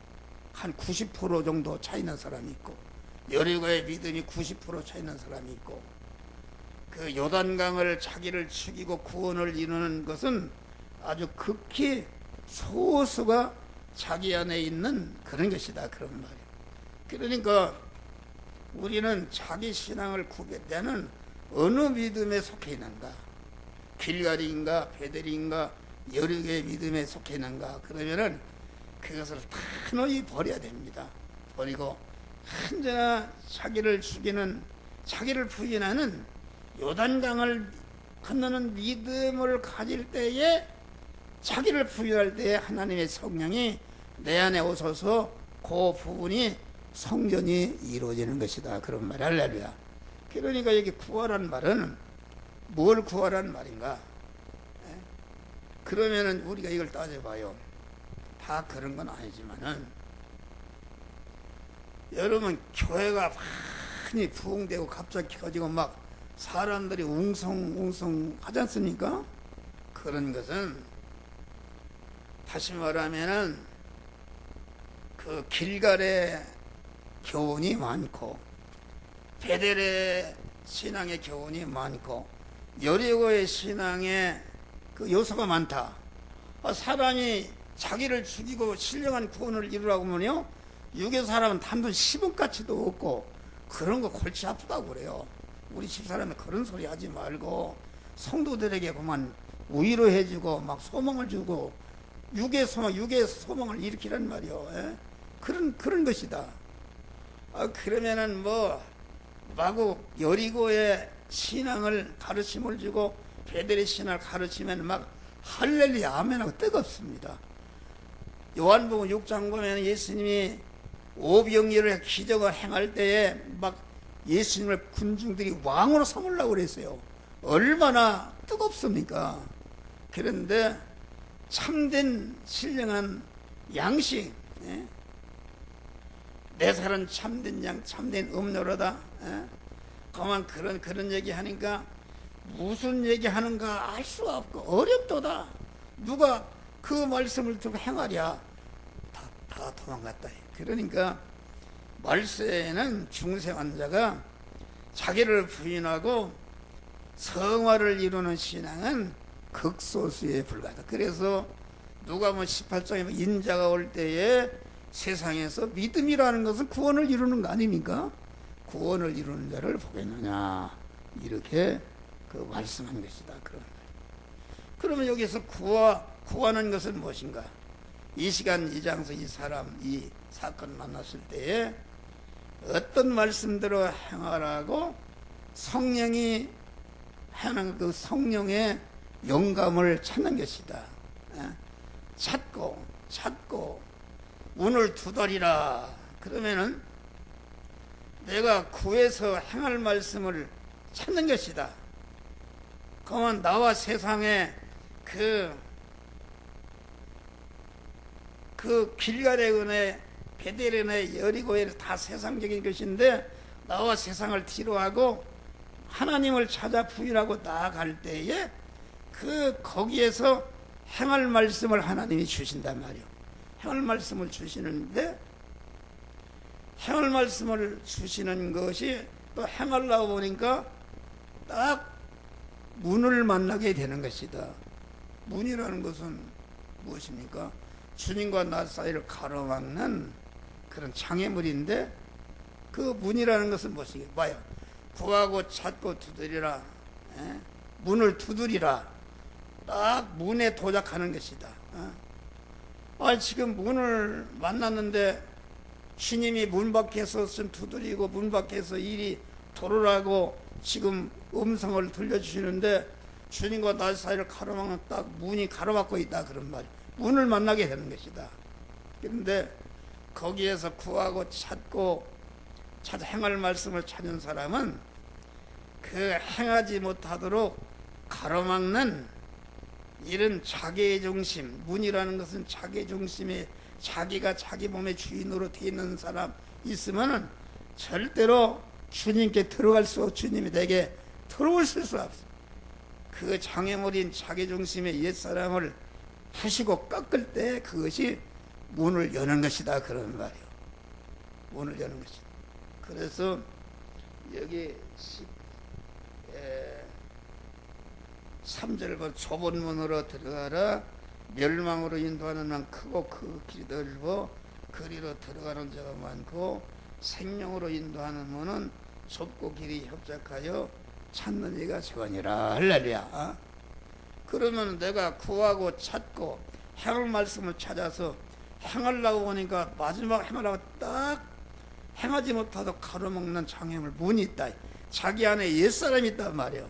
한 90% 정도 차이난 사람이 있고, 여리고의 믿음이 90% 차이난 사람이 있고, 그 요단강을 자기를 죽이고 구원을 이루는 것은 아주 극히 소수가 자기 안에 있는 그런 것이다, 그런 말이에요. 그러니까 우리는 자기 신앙을 구별하는 어느 믿음에 속해 있는가, 길갈인가 베델인가 여리고의 믿음에 속해 있는가, 그러면은 그것을 단호히 버려야 됩니다. 버리고 언제나 자기를 죽이는, 자기를 부인하는 요단강을 건너는 믿음을 가질 때에, 자기를 부인할 때에 하나님의 성령이 내 안에 오셔서 그 부분이 성전이 이루어지는 것이다, 그런 말. 할렐루야. 그러니까 여기 구하란 말은 뭘 구하란 말인가? 그러면은 우리가 이걸 따져봐요. 다 그런 건 아니지만은, 여러분 교회가 많이 부흥되고 갑자기 커지고 막 사람들이 웅성웅성 하지 않습니까? 그런 것은 다시 말하면은 그 길갈의 교훈이 많고, 베델의 신앙의 교훈이 많고, 여리고의 신앙의 그 요소가 많다. 사람이 자기를 죽이고 신령한 구원을 이루라고 하면요, 육의 사람은 단돈 10원가치도 없고 그런 거 골치 아프다고 그래요. 우리 집사람이 그런 소리 하지 말고 성도들에게 그만 위로해주고 막 소망을 주고 육의 소망을 일으키란 말이요. 예? 그런 것이다. 그러면은 뭐 마구 여리고의 신앙을 가르침을 주고 베델의 신앙을 가르치면 막 할렐루야 아멘하고 뜨겁습니다. 요한복음 6장 보면 예수님이 오병이어를 기적을 행할 때에 막 예수님을 군중들이 왕으로 삼으려고 그랬어요. 얼마나 뜨겁습니까? 그런데 참된 신령한 양식, 내 살은 참된 양, 참된 음료로다. 그만 그런 얘기 하니까 무슨 얘기 하는가 알 수가 없고 어렵도다. 누가 그 말씀을 듣고 행하랴. 다 도망갔다. 그러니까 말세에는 중생한 자가 자기를 부인하고 성화를 이루는 신앙은 극소수에 불과하다. 그래서 누가복음 18장에 인자가 올 때에 세상에서 믿음이라는 것은 구원을 이루는 거 아닙니까? 구원을 이루는 자를 보겠느냐, 이렇게 그 말씀한 것이다. 그러면 여기서 구하는 것은 무엇인가? 이 시간 이 장소 이 사람 이 사건 만났을 때에 어떤 말씀대로 행하라고 성령이 하는 그 성령의 영감을 찾는 것이다. 찾고 문을 두드리라. 그러면은 내가 구해서 행할 말씀을 찾는 것이다. 그러면 나와 세상에 그 길갈의 은혜, 베델의 은혜, 여리고의 다 세상적인 것인데 나와 세상을 뒤로하고 하나님을 찾아 부인하고 나아갈 때에 거기에서 행할 말씀을 하나님이 주신단 말이에요. 행할 말씀을 주시는데 행할 말씀을 주시는 것이 또 행하려고 보니까 딱 문을 만나게 되는 것이다. 문이라는 것은 무엇입니까? 주님과 나 사이를 가로막는 그런 장애물인데 그 문이라는 것은 무엇이겠어요? 봐요. 구하고 찾고 두드리라. 문을 두드리라. 딱 문에 도착하는 것이다. 지금 문을 만났는데 주님이 문 밖에서 좀 두드리고 문 밖에서 이리 들어오라고 지금 음성을 들려주시는데 주님과 나 사이를 가로막는 딱 문이 가로막고 있다, 그런 말이에요. 문을 만나게 되는 것이다. 그런데 거기에서 구하고 찾고 행할 말씀을 찾는 사람은 그 행하지 못하도록 가로막는 이런 자기중심, 문이라는 것은 자기중심에 자기가 자기 몸의 주인으로 되어 있는 사람 있으면은 절대로 주님께 들어갈 수 없고 주님이 내게 들어오실 수 없어. 그 장애물인 자기중심의 옛사람을 부시고 꺾을 때 그것이 문을 여는 것이다 그런 말이에요. 문을 여는 것이다. 그래서 여기 3절 좁은 문으로 들어가라. 멸망으로 인도하는 난 크고 그 길이 넓어 그리로 들어가는 자가 많고 생명으로 인도하는 문은 좁고 길이 협착하여 찾는 이가 적으니라. 할렐루야. 그러면 내가 구하고 찾고 행할 말씀을 찾아서 행하려고 보니까 마지막 행하려고 딱 행하지 못하도 가로막는 장애물 문이 있다. 자기 안에 옛사람이 있단 말이에요.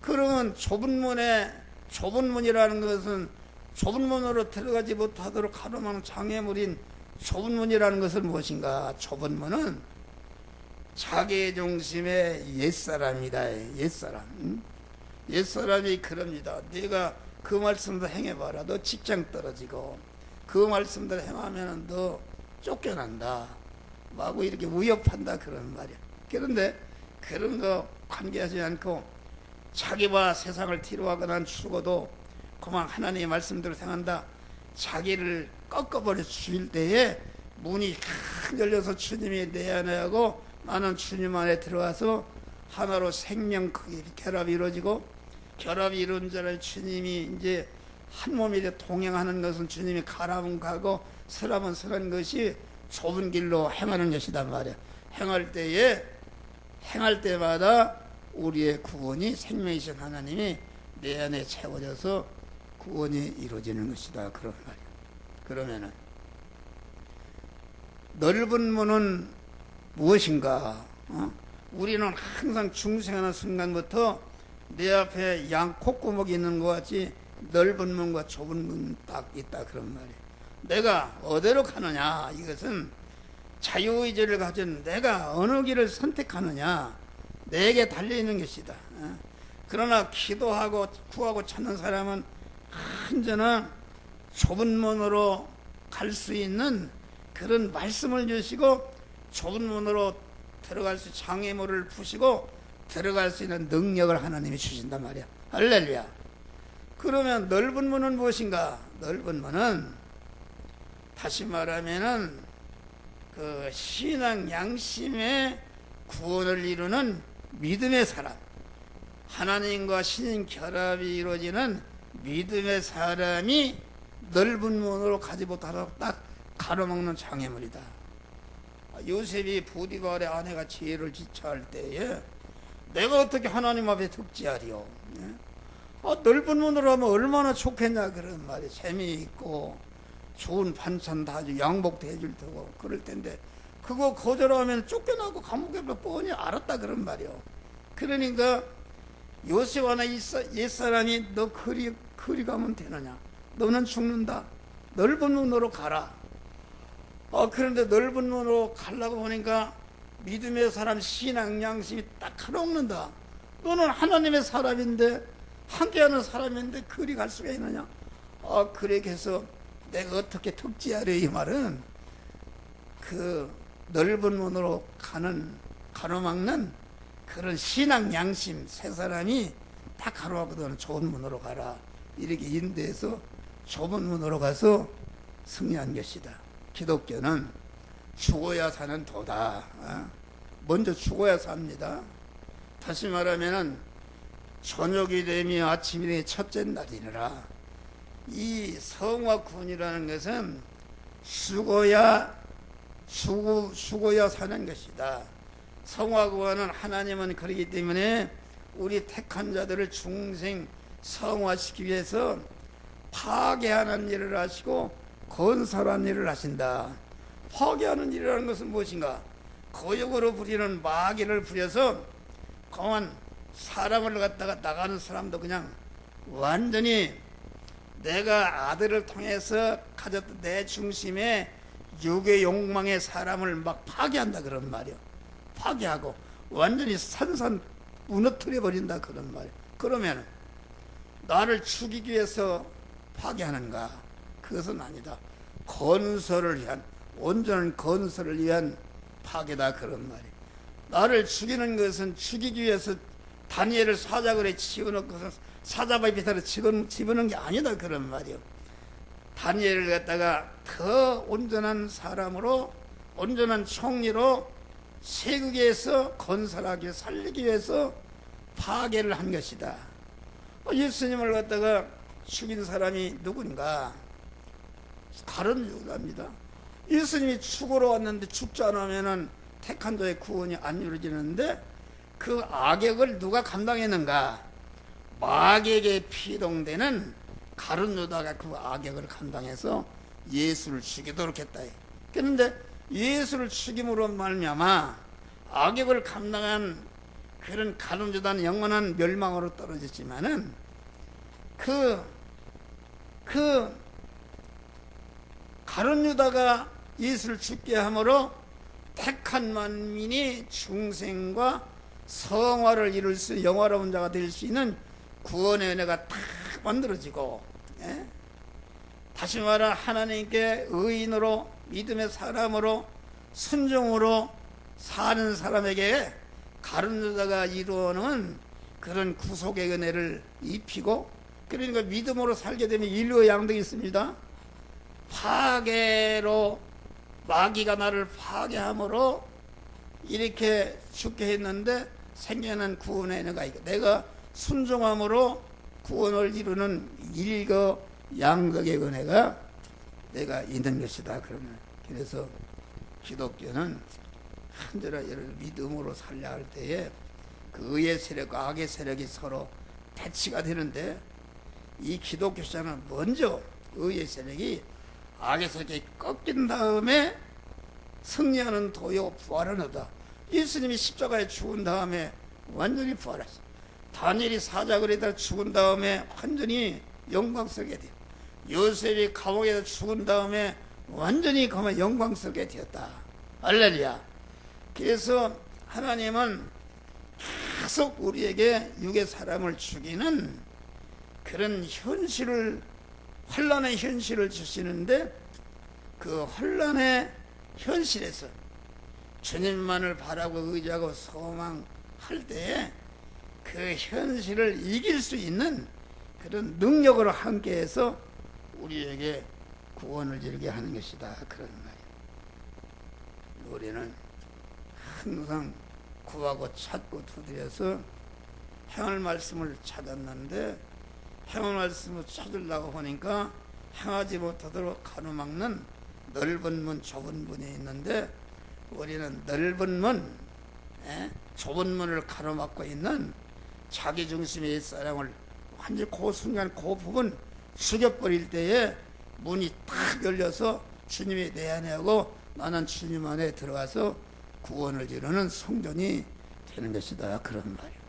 그러면 좁은 문이라는 것은 좁은 문으로 들어가지 못하도록 가로막는 장애물인 좁은 문이라는 것은 무엇인가? 좁은 문은 자기 중심의 옛사람이다. 옛사람. 옛사람이 그럽니다. 네가 그 말씀도 행해봐라. 너 직장 떨어지고 그 말씀대로 행하면 너 쫓겨난다. 마구 이렇게 위협한다 그런 말이야. 그런데 그런 거 관계하지 않고 자기와 세상을 뒤로하거나 죽어도 그만 하나님의 말씀대로 행한다. 자기를 꺾어버려 주실 때에 문이 탁 열려서 주님이 내 안에 하고 나는 주님 안에 들어와서 하나로 생명 결합이 이루어지고 결합이 이루어진 자를 주님이 이제 한 몸이 동행하는 것은 주님이 가라면 가고 서라면 서는 것이 좁은 길로 행하는 것이다 말이야. 행할 때마다 우리의 구원이 생명이신 하나님이 내 안에 채워져서 구원이 이루어지는 것이다 그런 말이야. 그러면은 넓은 문은 무엇인가? 우리는 항상 중생하는 순간부터 내 앞에 양 콧구멍이 있는 것 같이 넓은 문과 좁은 문 딱 있다 그런 말이에요. 내가 어디로 가느냐? 이것은 자유의지를 가진 내가 어느 길을 선택하느냐 내게 달려있는 것이다. 그러나 기도하고 구하고 찾는 사람은 언제나 좁은 문으로 갈 수 있는 그런 말씀을 주시고 좁은 문으로 들어갈 수 장애물을 푸시고 들어갈 수 있는 능력을 하나님이 주신단 말이야. 할렐루야. 그러면 넓은 문은 무엇인가? 넓은 문은 다시 말하면은 그 신앙 양심의 구원을 이루는 믿음의 사람, 하나님과 신인 결합이 이루어지는 믿음의 사람이 넓은 문으로 가지 못하도록 딱 가로막는 장애물이다. 요셉이 보디발의 아내가 죄를 지체할 때에 내가 어떻게 하나님 앞에 득지하리요? 넓은 문으로 하면 얼마나 좋겠냐 그런 말이 재미있고 좋은 반찬 다 양복도 해줄 테고 그럴 텐데 그거 거절하면 쫓겨나고 감옥에 뻔히 알았다 그런 말이요. 그러니까 요셉 하나 옛사람이 너 그리 가면 되느냐? 너는 죽는다. 넓은 문으로 가라. 그런데 넓은 문으로 가려고 보니까 믿음의 사람 신앙 양심이 딱 가로막는다. 너는 하나님의 사람인데 함께하는 사람인데 그리 갈 수가 있느냐? 그래 해서 내가 어떻게 득지하려 이 말은 그 넓은 문으로 가로막는 그런 신앙 양심 세 사람이 다 가로막거든. 좁은 문으로 가라 이렇게 인도해서 좁은 문으로 가서 승리한 것이다. 기독교는 죽어야 사는 도다. 먼저 죽어야 삽니다. 다시 말하면은 저녁이 되며 아침이 되며 첫째 날이니라. 이 성화 구원이라는 것은 죽어야 사는 것이다. 성화 구원은 하나님은 그렇기 때문에 우리 택한 자들을 중생 성화시키기 위해서 파괴하는 일을 하시고 건설하는 일을 하신다. 파괴하는 일이라는 것은 무엇인가? 거역으로 부리는 마귀를 부려서 그만 사람을 갖다가 나가는 사람도 그냥 완전히 내가 아들을 통해서 가졌던 내 중심의 육의 욕망의 사람을 막 파괴한다 그런 말이요. 파괴하고 완전히 산산 무너뜨려 버린다 그런 말이요. 그러면 나를 죽이기 위해서 파괴하는가? 그것은 아니다. 건설을 위한 온전한 건설을 위한 파괴다 그런 말이에요. 나를 죽이는 것은 죽이기 위해서 다니엘을 사자굴에 치워놓고서 사자바위 밑으로 집어넣은 게 아니다 그런 말이요. 다니엘을 갖다가 더 온전한 사람으로, 온전한 총리로 세국에서 건설하기 살리기 위해서 파괴를 한 것이다. 예수님을 갖다가 죽인 사람이 누군가? 다른 유다입니다. 예수님이 죽으러 왔는데 죽지 않으면은 택한 자의 구원이 안 이루어지는데 그 악역을 누가 감당했는가? 마귀에게 피동되는 가룟 유다가 그 악역을 감당해서 예수를 죽이도록 했다. 그런데 예수를 죽임으로 말미암아 악역을 감당한 그런 가룟 유다는 영원한 멸망으로 떨어졌지만은 그 가룟 유다가 예수를 죽게 함으로 택한 만민이 중생과 성화를 이룰 수, 영화로운 자가 될 수 있는 구원의 은혜가 딱 만들어지고, 다시 말하 하나님께 의인으로, 믿음의 사람으로, 순종으로 사는 사람에게 가룟 유다가 이루어놓은 그런 구속의 은혜를 입히고, 그러니까 믿음으로 살게 되면 인류의 양득이 있습니다. 파괴로 마귀가 나를 파괴함으로 이렇게 죽게 했는데 생겨난 구원의 은혜가 있고, 내가 순종함으로 구원을 이루는 일거양득의 은혜가 내가 있는 것이다. 그러면 그래서 기독교는 한절아 믿음으로 살려 할 때에 그 의의 세력과 악의 세력이 서로 대치가 되는데, 이 기독교 시장은 먼저 의의 세력이 악의 세력이 꺾인 다음에 승리하는 도요 부활은 없다. 예수님이 십자가에 죽은 다음에 완전히 부활했어. 다니엘이 사자굴에다 죽은 다음에 완전히 영광스럽게 되었다. 요셉이 감옥에서 죽은 다음에 완전히 영광스럽게 되었다. 할렐루야. 그래서 하나님은 계속 우리에게 육의 사람을 죽이는 그런 현실을, 혼란의 현실을 주시는데, 그 혼란의 현실에서 주님만을 바라고 의지하고 소망할 때에 그 현실을 이길 수 있는 그런 능력으로 함께해서 우리에게 구원을 이루게 하는 것이다. 그런 말이에요. 우리는 항상 구하고 찾고 두드려서 행할 말씀을 찾았는데, 행할 말씀을 찾으려고 보니까 행하지 못하도록 가로막는 넓은 문, 좁은 문이 있는데, 우리는 넓은 문, 좁은 문을 가로막고 있는 자기중심의 옛사람을 완전히 그 순간 그 부분 죽여버릴 때에 문이 탁 열려서 주님이 내 안에 하고 나는 주님 안에 들어가서 구원을 이루는 성전이 되는 것이다. 그런 말이에요.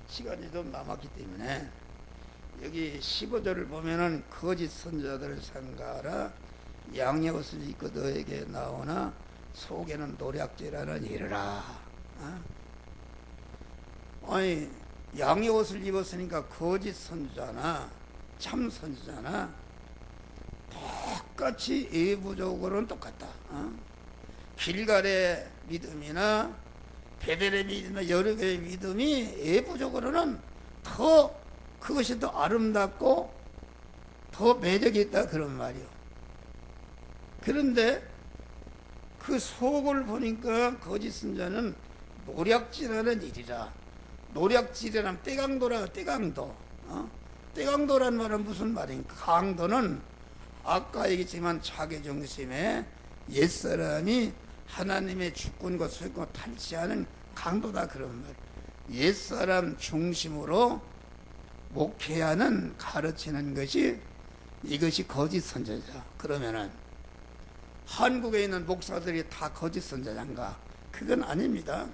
시간이 좀 남았기 때문에 여기 15절을 보면은 거짓 선자들을 삼가하라, 양의 옷을 입고 너에게 나오나 속에는 노략질하는 이르라. 아니, 양의 옷을 입었으니까 거짓 선자나 참 선자나 똑같이 외부적으로는 똑같다. 길갈의 믿음이나 베델의 믿음이나 여러 개의 믿음이 외부적으로는 더 그것이 더 아름답고 더 매력이 있다. 그런 말이요. 그런데 그 속을 보니까 거짓 선자는 노략질하는 일이라. 노략질이란 떼강도라. 떼강도. 떼강도란 말은 무슨 말인가? 강도는 아까 얘기했지만 자기중심에 옛사람이 하나님의 주권과 소유권 탈취하는 강도다. 그런 말. 옛사람 중심으로 목회하는, 가르치는 것이, 이것이 거짓 선자자. 그러면은 한국에 있는 목사들이 다 거짓 선자인가? 그건 아닙니다.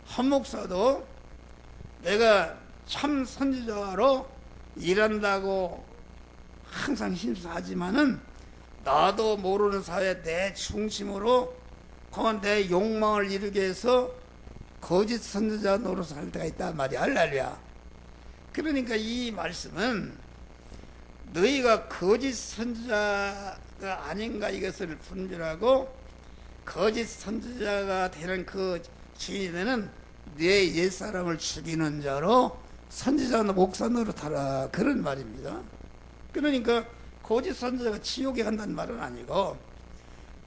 한 목사도 내가 참 선지자로 일한다고 항상 힘써하지만은 나도 모르는 사회에 내 중심으로 그만 내 욕망을 이루게 해서 거짓 선지자 노릇을 할 때가 있단 말이야. 할렐루야. 그러니까 이 말씀은 너희가 거짓 선지자가 아닌가 이것을 분별하고 거짓 선지자가 되는 그 주인이 되는 내 옛사람을 죽이는 자로 선지자는 목사 노릇하라, 그런 말입니다. 그러니까 거짓 선지자가 지옥에 간다는 말은 아니고,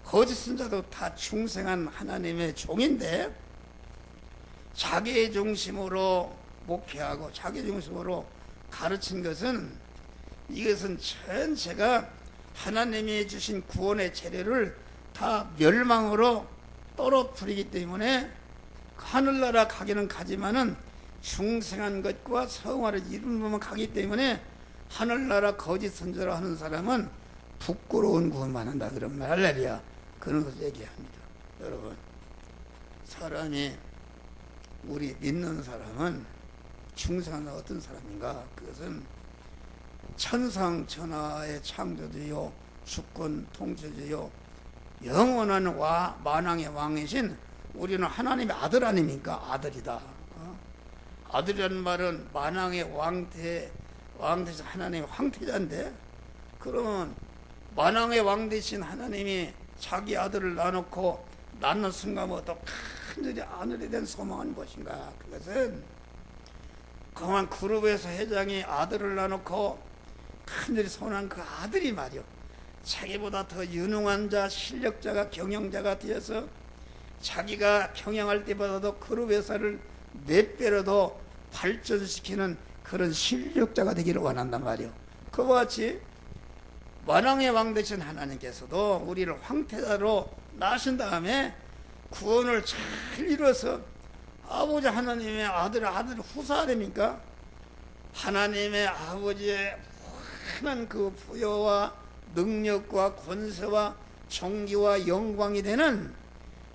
거짓 선지자도 다 충성한 하나님의 종인데 자기 중심으로 목회하고 자기 중심으로 가르친 것은, 이것은 전체가 하나님이 주신 구원의 재료를 다 멸망으로 떨어뜨리기 때문에 하늘나라 가기는 가지만은 중생한 것과 성화를 이루면 가기 때문에 하늘나라 거짓 선지자로 하는 사람은 부끄러운 구원만 한다, 그런 말. 할렐루야. 그런 것을 얘기합니다. 여러분, 사람이, 우리 믿는 사람은 중생한 어떤 사람인가? 그것은 천상천하의 창조주요, 주권 통치주요, 영원한 만왕의 왕이신 우리는 하나님의 아들 아닙니까? 아들이다. 아들이라는 말은 만왕의 왕대신 하나님의 황태자인데, 그러면 만왕의 왕 대신 하나님이 자기 아들을 낳아놓고 낳는 순간부터 간절히 하늘에 대한 소망은 무엇인가? 그것은 그만 그룹에서 회장이 아들을 낳아놓고 간절히 소원한 그 아들이 말이요, 자기보다 더 유능한 자, 실력자가, 경영자가 되어서 자기가 경영할 때보다도 그룹 회사를 몇 배로도 발전시키는 그런 실력자가 되기를 원한단 말이요. 그와 같이 만왕의 왕 되신 하나님께서도 우리를 황태자로 낳으신 다음에 구원을 잘 이루어서 아버지 하나님의 아들 후사 아닙니까? 하나님의 아버지의 환한 그 부여와 능력과 권세와 존귀와 영광이 되는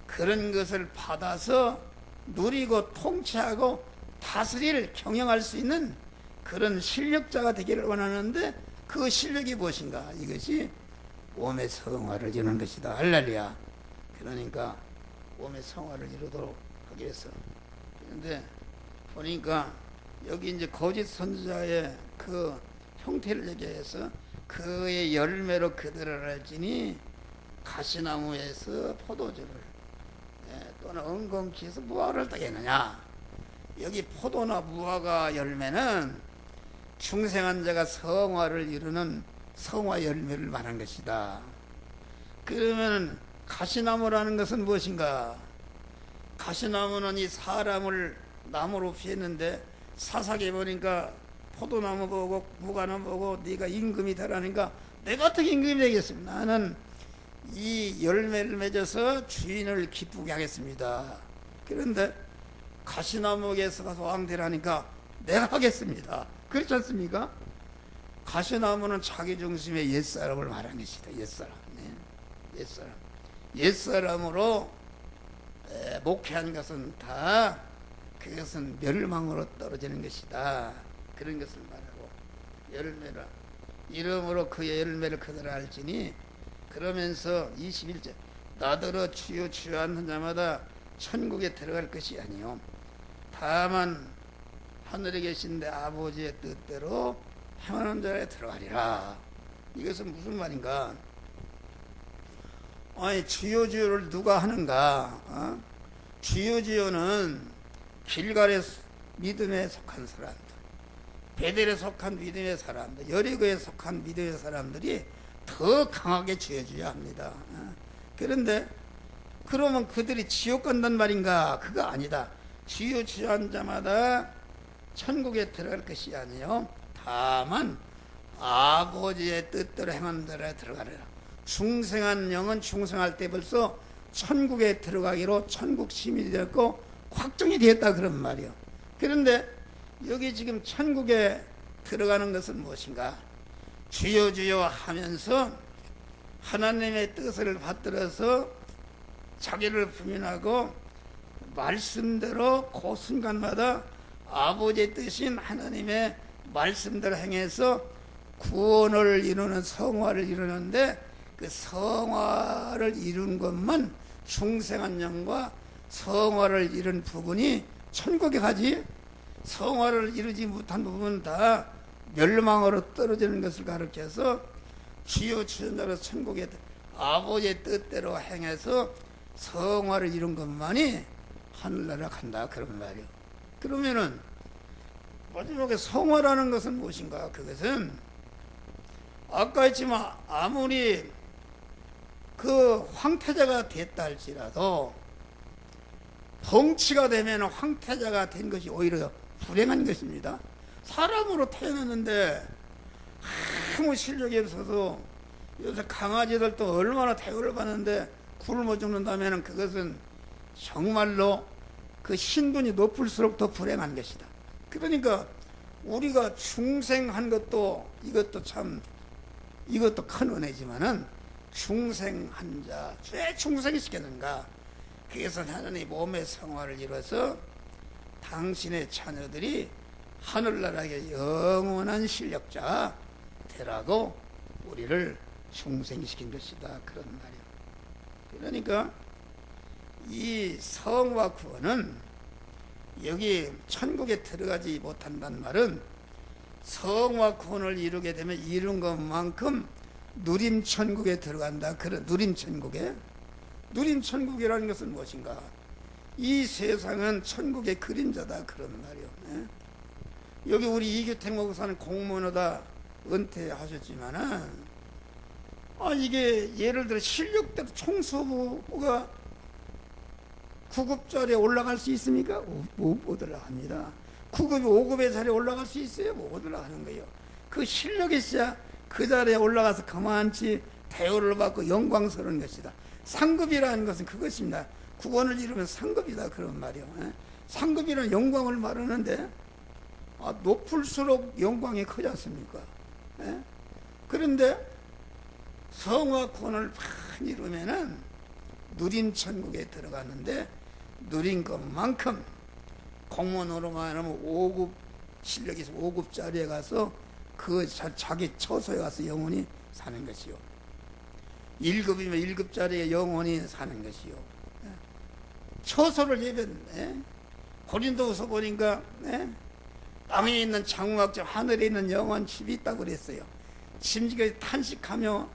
그런 것을 받아서 누리고 통치하고 다스릴, 경영할 수 있는 그런 실력자가 되기를 원하는데, 그 실력이 무엇인가? 이것이 몸의 성화를 이루는 것이다. 할렐루야. 그러니까 몸의 성화를 이루도록 하기 위해서. 그런데 보니까 여기 이제 거짓 선지자의 그 형태를 얘기해서, 그의 열매로 그들을 알지니 가시나무에서 포도주를, 또는 엉겅퀴에서 무화과를 따겠느냐. 여기 포도나 무화과 열매는 중생한 자가 성화를 이루는 성화 열매를 말한 것이다. 그러면 가시나무라는 것은 무엇인가? 가시나무는 이 사람을 나무로 피했는데, 사사기 보니까 포도나무 보고 무화과나무 보고 네가 임금이 되라니까 내가 어떻게 임금이 되겠습니까? 나는 이 열매를 맺어서 주인을 기쁘게 하겠습니다. 그런데 가시나무에서 가서 왕 되라니까 내가 하겠습니다. 그렇지 않습니까? 가시나무는 자기 중심의 옛사람을 말한 것이다. 옛사람. 네. 옛사람. 옛사람으로 목회한 것은 다 그것은 멸망으로 떨어지는 것이다. 그런 것을 말하고, 열매라. 이름으로 그의 열매를 그들 알지니, 그러면서 21절 나더러 주여 주여 하는 자마다 천국에 들어갈 것이 아니요 다만 하늘에 계신 내 아버지의 뜻대로 행하는 자에 들어가리라. 이것은 무슨 말인가? 아니, 주여 주여를 누가 하는가? 주여 주여는 길갈의 믿음에 속한 사람들, 베델에 속한 믿음의 사람들, 여리고에 속한 믿음의 사람들이 더 강하게 주여 주여 합니다. 그런데 그러면 그들이 지옥 간단 말인가? 그거 아니다. 주여 주여 한 자마다 천국에 들어갈 것이 아니요 다만 아버지의 뜻대로 행하는 자라 들어가리라. 중생한 영은 중생할 때 벌써 천국에 들어가기로 천국 시민이 되었고 확정이 되었다, 그런 말이요. 그런데 여기 지금 천국에 들어가는 것은 무엇인가? 주여 주여 하면서 하나님의 뜻을 받들어서 자기를 부인하고 말씀대로 그 순간마다 아버지의 뜻인 하나님의 말씀대로 행해서 구원을 이루는 성화를 이루는데, 그 성화를 이룬 것만 중생한 영과 성화를 이룬 부분이 천국에 가지, 성화를 이루지 못한 부분은 다 멸망으로 떨어지는 것을 가르쳐서 주여 주여 천국에 아버지의 뜻대로 행해서 성화를 이룬 것만이 하늘나라 간다 그런 말이요. 그러면은 마지막에 성화라는 것은 무엇인가? 그것은 아까 했지만 아무리 그 황태자가 됐다 할지라도 벙치가 되면 황태자가 된 것이 오히려 불행한 것입니다. 사람으로 태어났는데 아무 실력이 없어서 요새 강아지들도 얼마나 대우를 받는데 굶어 죽는다면 그것은 정말로 그 신분이 높을수록 더 불행한 것이다. 그러니까 우리가 중생한 것도 이것도 큰 은혜지만은 중생한 자, 왜 중생이 시켰는가? 그래서 하나님의 몸의 성화를 이뤄서 당신의 자녀들이 하늘나라의 영원한 실력자 되라고 우리를 중생시킨 것이다. 그런 말이에요. 그러니까 이 성화 구원은 여기 천국에 들어가지 못한다는 말은 성화 구원을 이루게 되면 이룬 것만큼 누림천국에 들어간다. 그런 누림천국이라는 것은 무엇인가? 이 세상은 천국의 그림자다. 그런 말이요. 여기 우리 이규택 목사는 공무원하다 은퇴하셨지만은 이게 예를 들어 실력대로 총수부가 9급 자리에 올라갈 수 있습니까? 못 올라갑니다. 9급이 5급의 자리에 올라갈 수 있어요? 못 올라가는 거예요. 그 실력이 있어야 그 자리에 올라가서 그만치 대우를 받고 영광스러운 것이다. 상급이라는 것은 그것입니다. 구원을 이루면 상급이다. 그런 말이요. 상급이라는 영광을 말하는데 높을수록 영광이 크지 않습니까? 그런데 성화 구원을 많이 이루면은 누린 천국에 들어가는데 누린 것만큼 공무원으로만 하면 5급 실력이 있어 5급짜리에 가서 그 자기 처소에 가서 영원히 사는 것이요. 1급이면 1급짜리에 영원히 사는 것이요. 처소를 예배했네. 고린도후서 보니까 땅에 있는 장막집 하늘에 있는 영원 집이 있다고 그랬어요. 심지어 탄식하며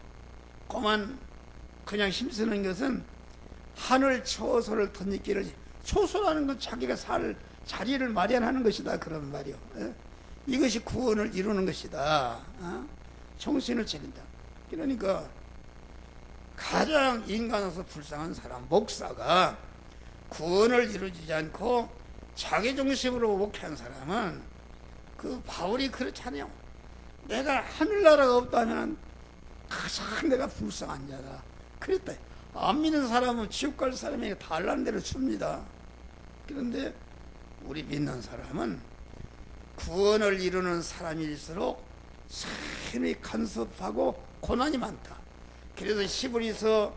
그냥 힘쓰는 것은 하늘 처소를 덧입기를 초소라는 건 자기가 살 자리를 마련하는 것이다. 그런 말이요. 이것이 구원을 이루는 것이다. 정신을 차린다. 그러니까 가장 인간으로서 불쌍한 사람 목사가 구원을 이루지 않고 자기 중심으로 목회한 사람은 그 바울이 그렇잖아요. 내가 하늘나라가 없다면 가장 내가 불쌍한 자다. 그랬다. 안 믿는 사람은 지옥 갈 사람에게 달라는 대로 줍니다. 그런데 우리 믿는 사람은 구원을 이루는 사람일수록 삶이 간섭하고 고난이 많다. 그래서 히브리서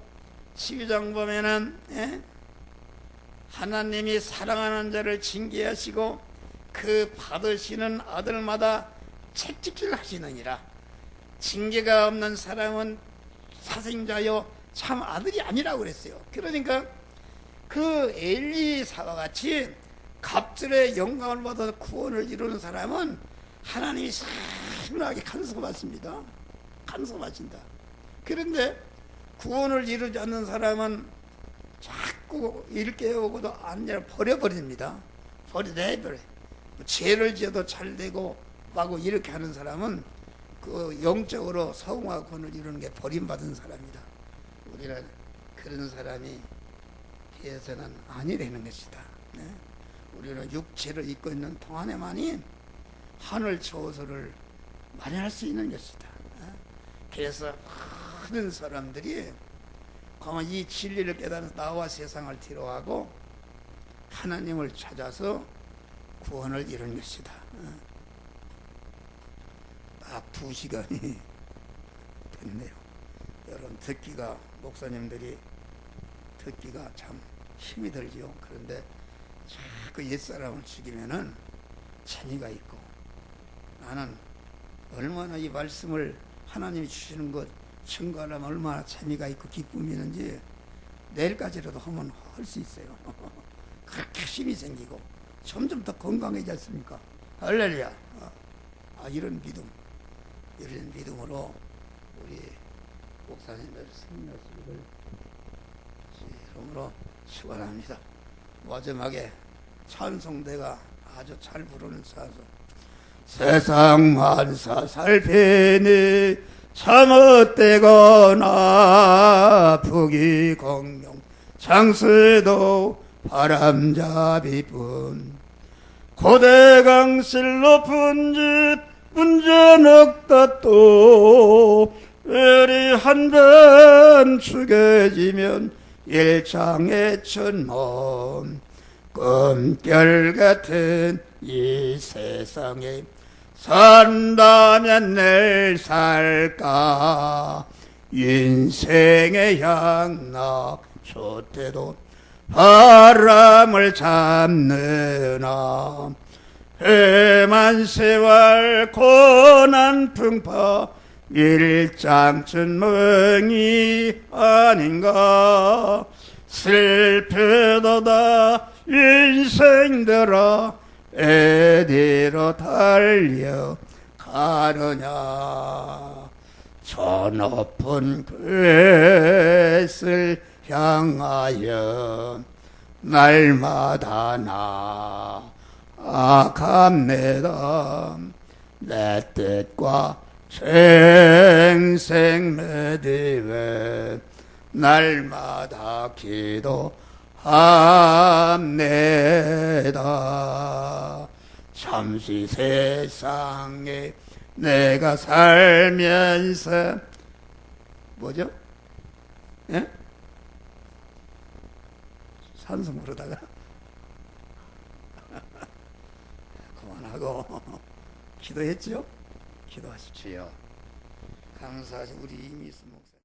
12장 보면은 하나님이 사랑하는 자를 징계하시고 그 받으시는 아들마다 채찍질 하시느니라. 징계가 없는 사람은 사생자여 참 아들이 아니라고 그랬어요. 그러니까 그 엘리사와 같이 갑절의 영광을 받아서 구원을 이루는 사람은 하나님이 심하게 간섭받습니다. 간섭하신다. 그런데 구원을 이루지 않는 사람은 자꾸 일 깨우고도 안 버려버립니다. 내버려. 죄를 지어도 잘 되고 하고 이렇게 하는 사람은 그 영적으로 성화 구원을 이루는 게 버림받은 사람이다. 우리는 그런 사람이 되어서는 아니라는 것이다. 우리는 육체를 입고 있는 동안에만이 하늘 처소를 마련할 수 있는 것이다. 그래서 많은 사람들이 가만 이 진리를 깨달아서 나와 세상을 뒤로하고 하나님을 찾아서 구원을 이룬 것이다. 딱 2시간이 됐네요. 여러분 듣기가 목사님들이 듣기가 참 힘이 들지요. 그런데 자꾸 옛사람을 죽이면은 재미가 있고 나는 얼마나 이 말씀을 하나님이 주시는 것 증거하려면 얼마나 재미가 있고 기쁨이 있는지 내일까지라도 하면 할 수 있어요. 그렇게 힘이 생기고 점점 더 건강해지지 않습니까? 할렐루야. 이런 믿음으로 우리 목사님들 승리하시기를 이름으로 축원합니다. 마지막에 찬송대가 아주 잘 부르는 찬송. 세상 만사 살피니 참헛되거나 북이 공룡 장수도 바람잡이뿐 고대강실 높은 집 운전 없다 또 을이 한번 죽여지면 일창의 천몸 꿈결 같은 이 세상에 산다면 늘 살까 인생의 향락 좋대도 바람을 잡느나 해만 세월 고난 풍파 일장춘멍이 아닌가 슬프도다 인생들아 어디로 달려가느냐 저 높은 그것을 향하여 날마다 나아갑니다. 내 뜻과 생생 믿음에 날마다 기도합니다. 잠시 세상에 내가 살면서 뭐죠? 예? 산성 부르다가 그만하고 기도했죠? 기도하십시오. 감사하신 우리 이미수 목사.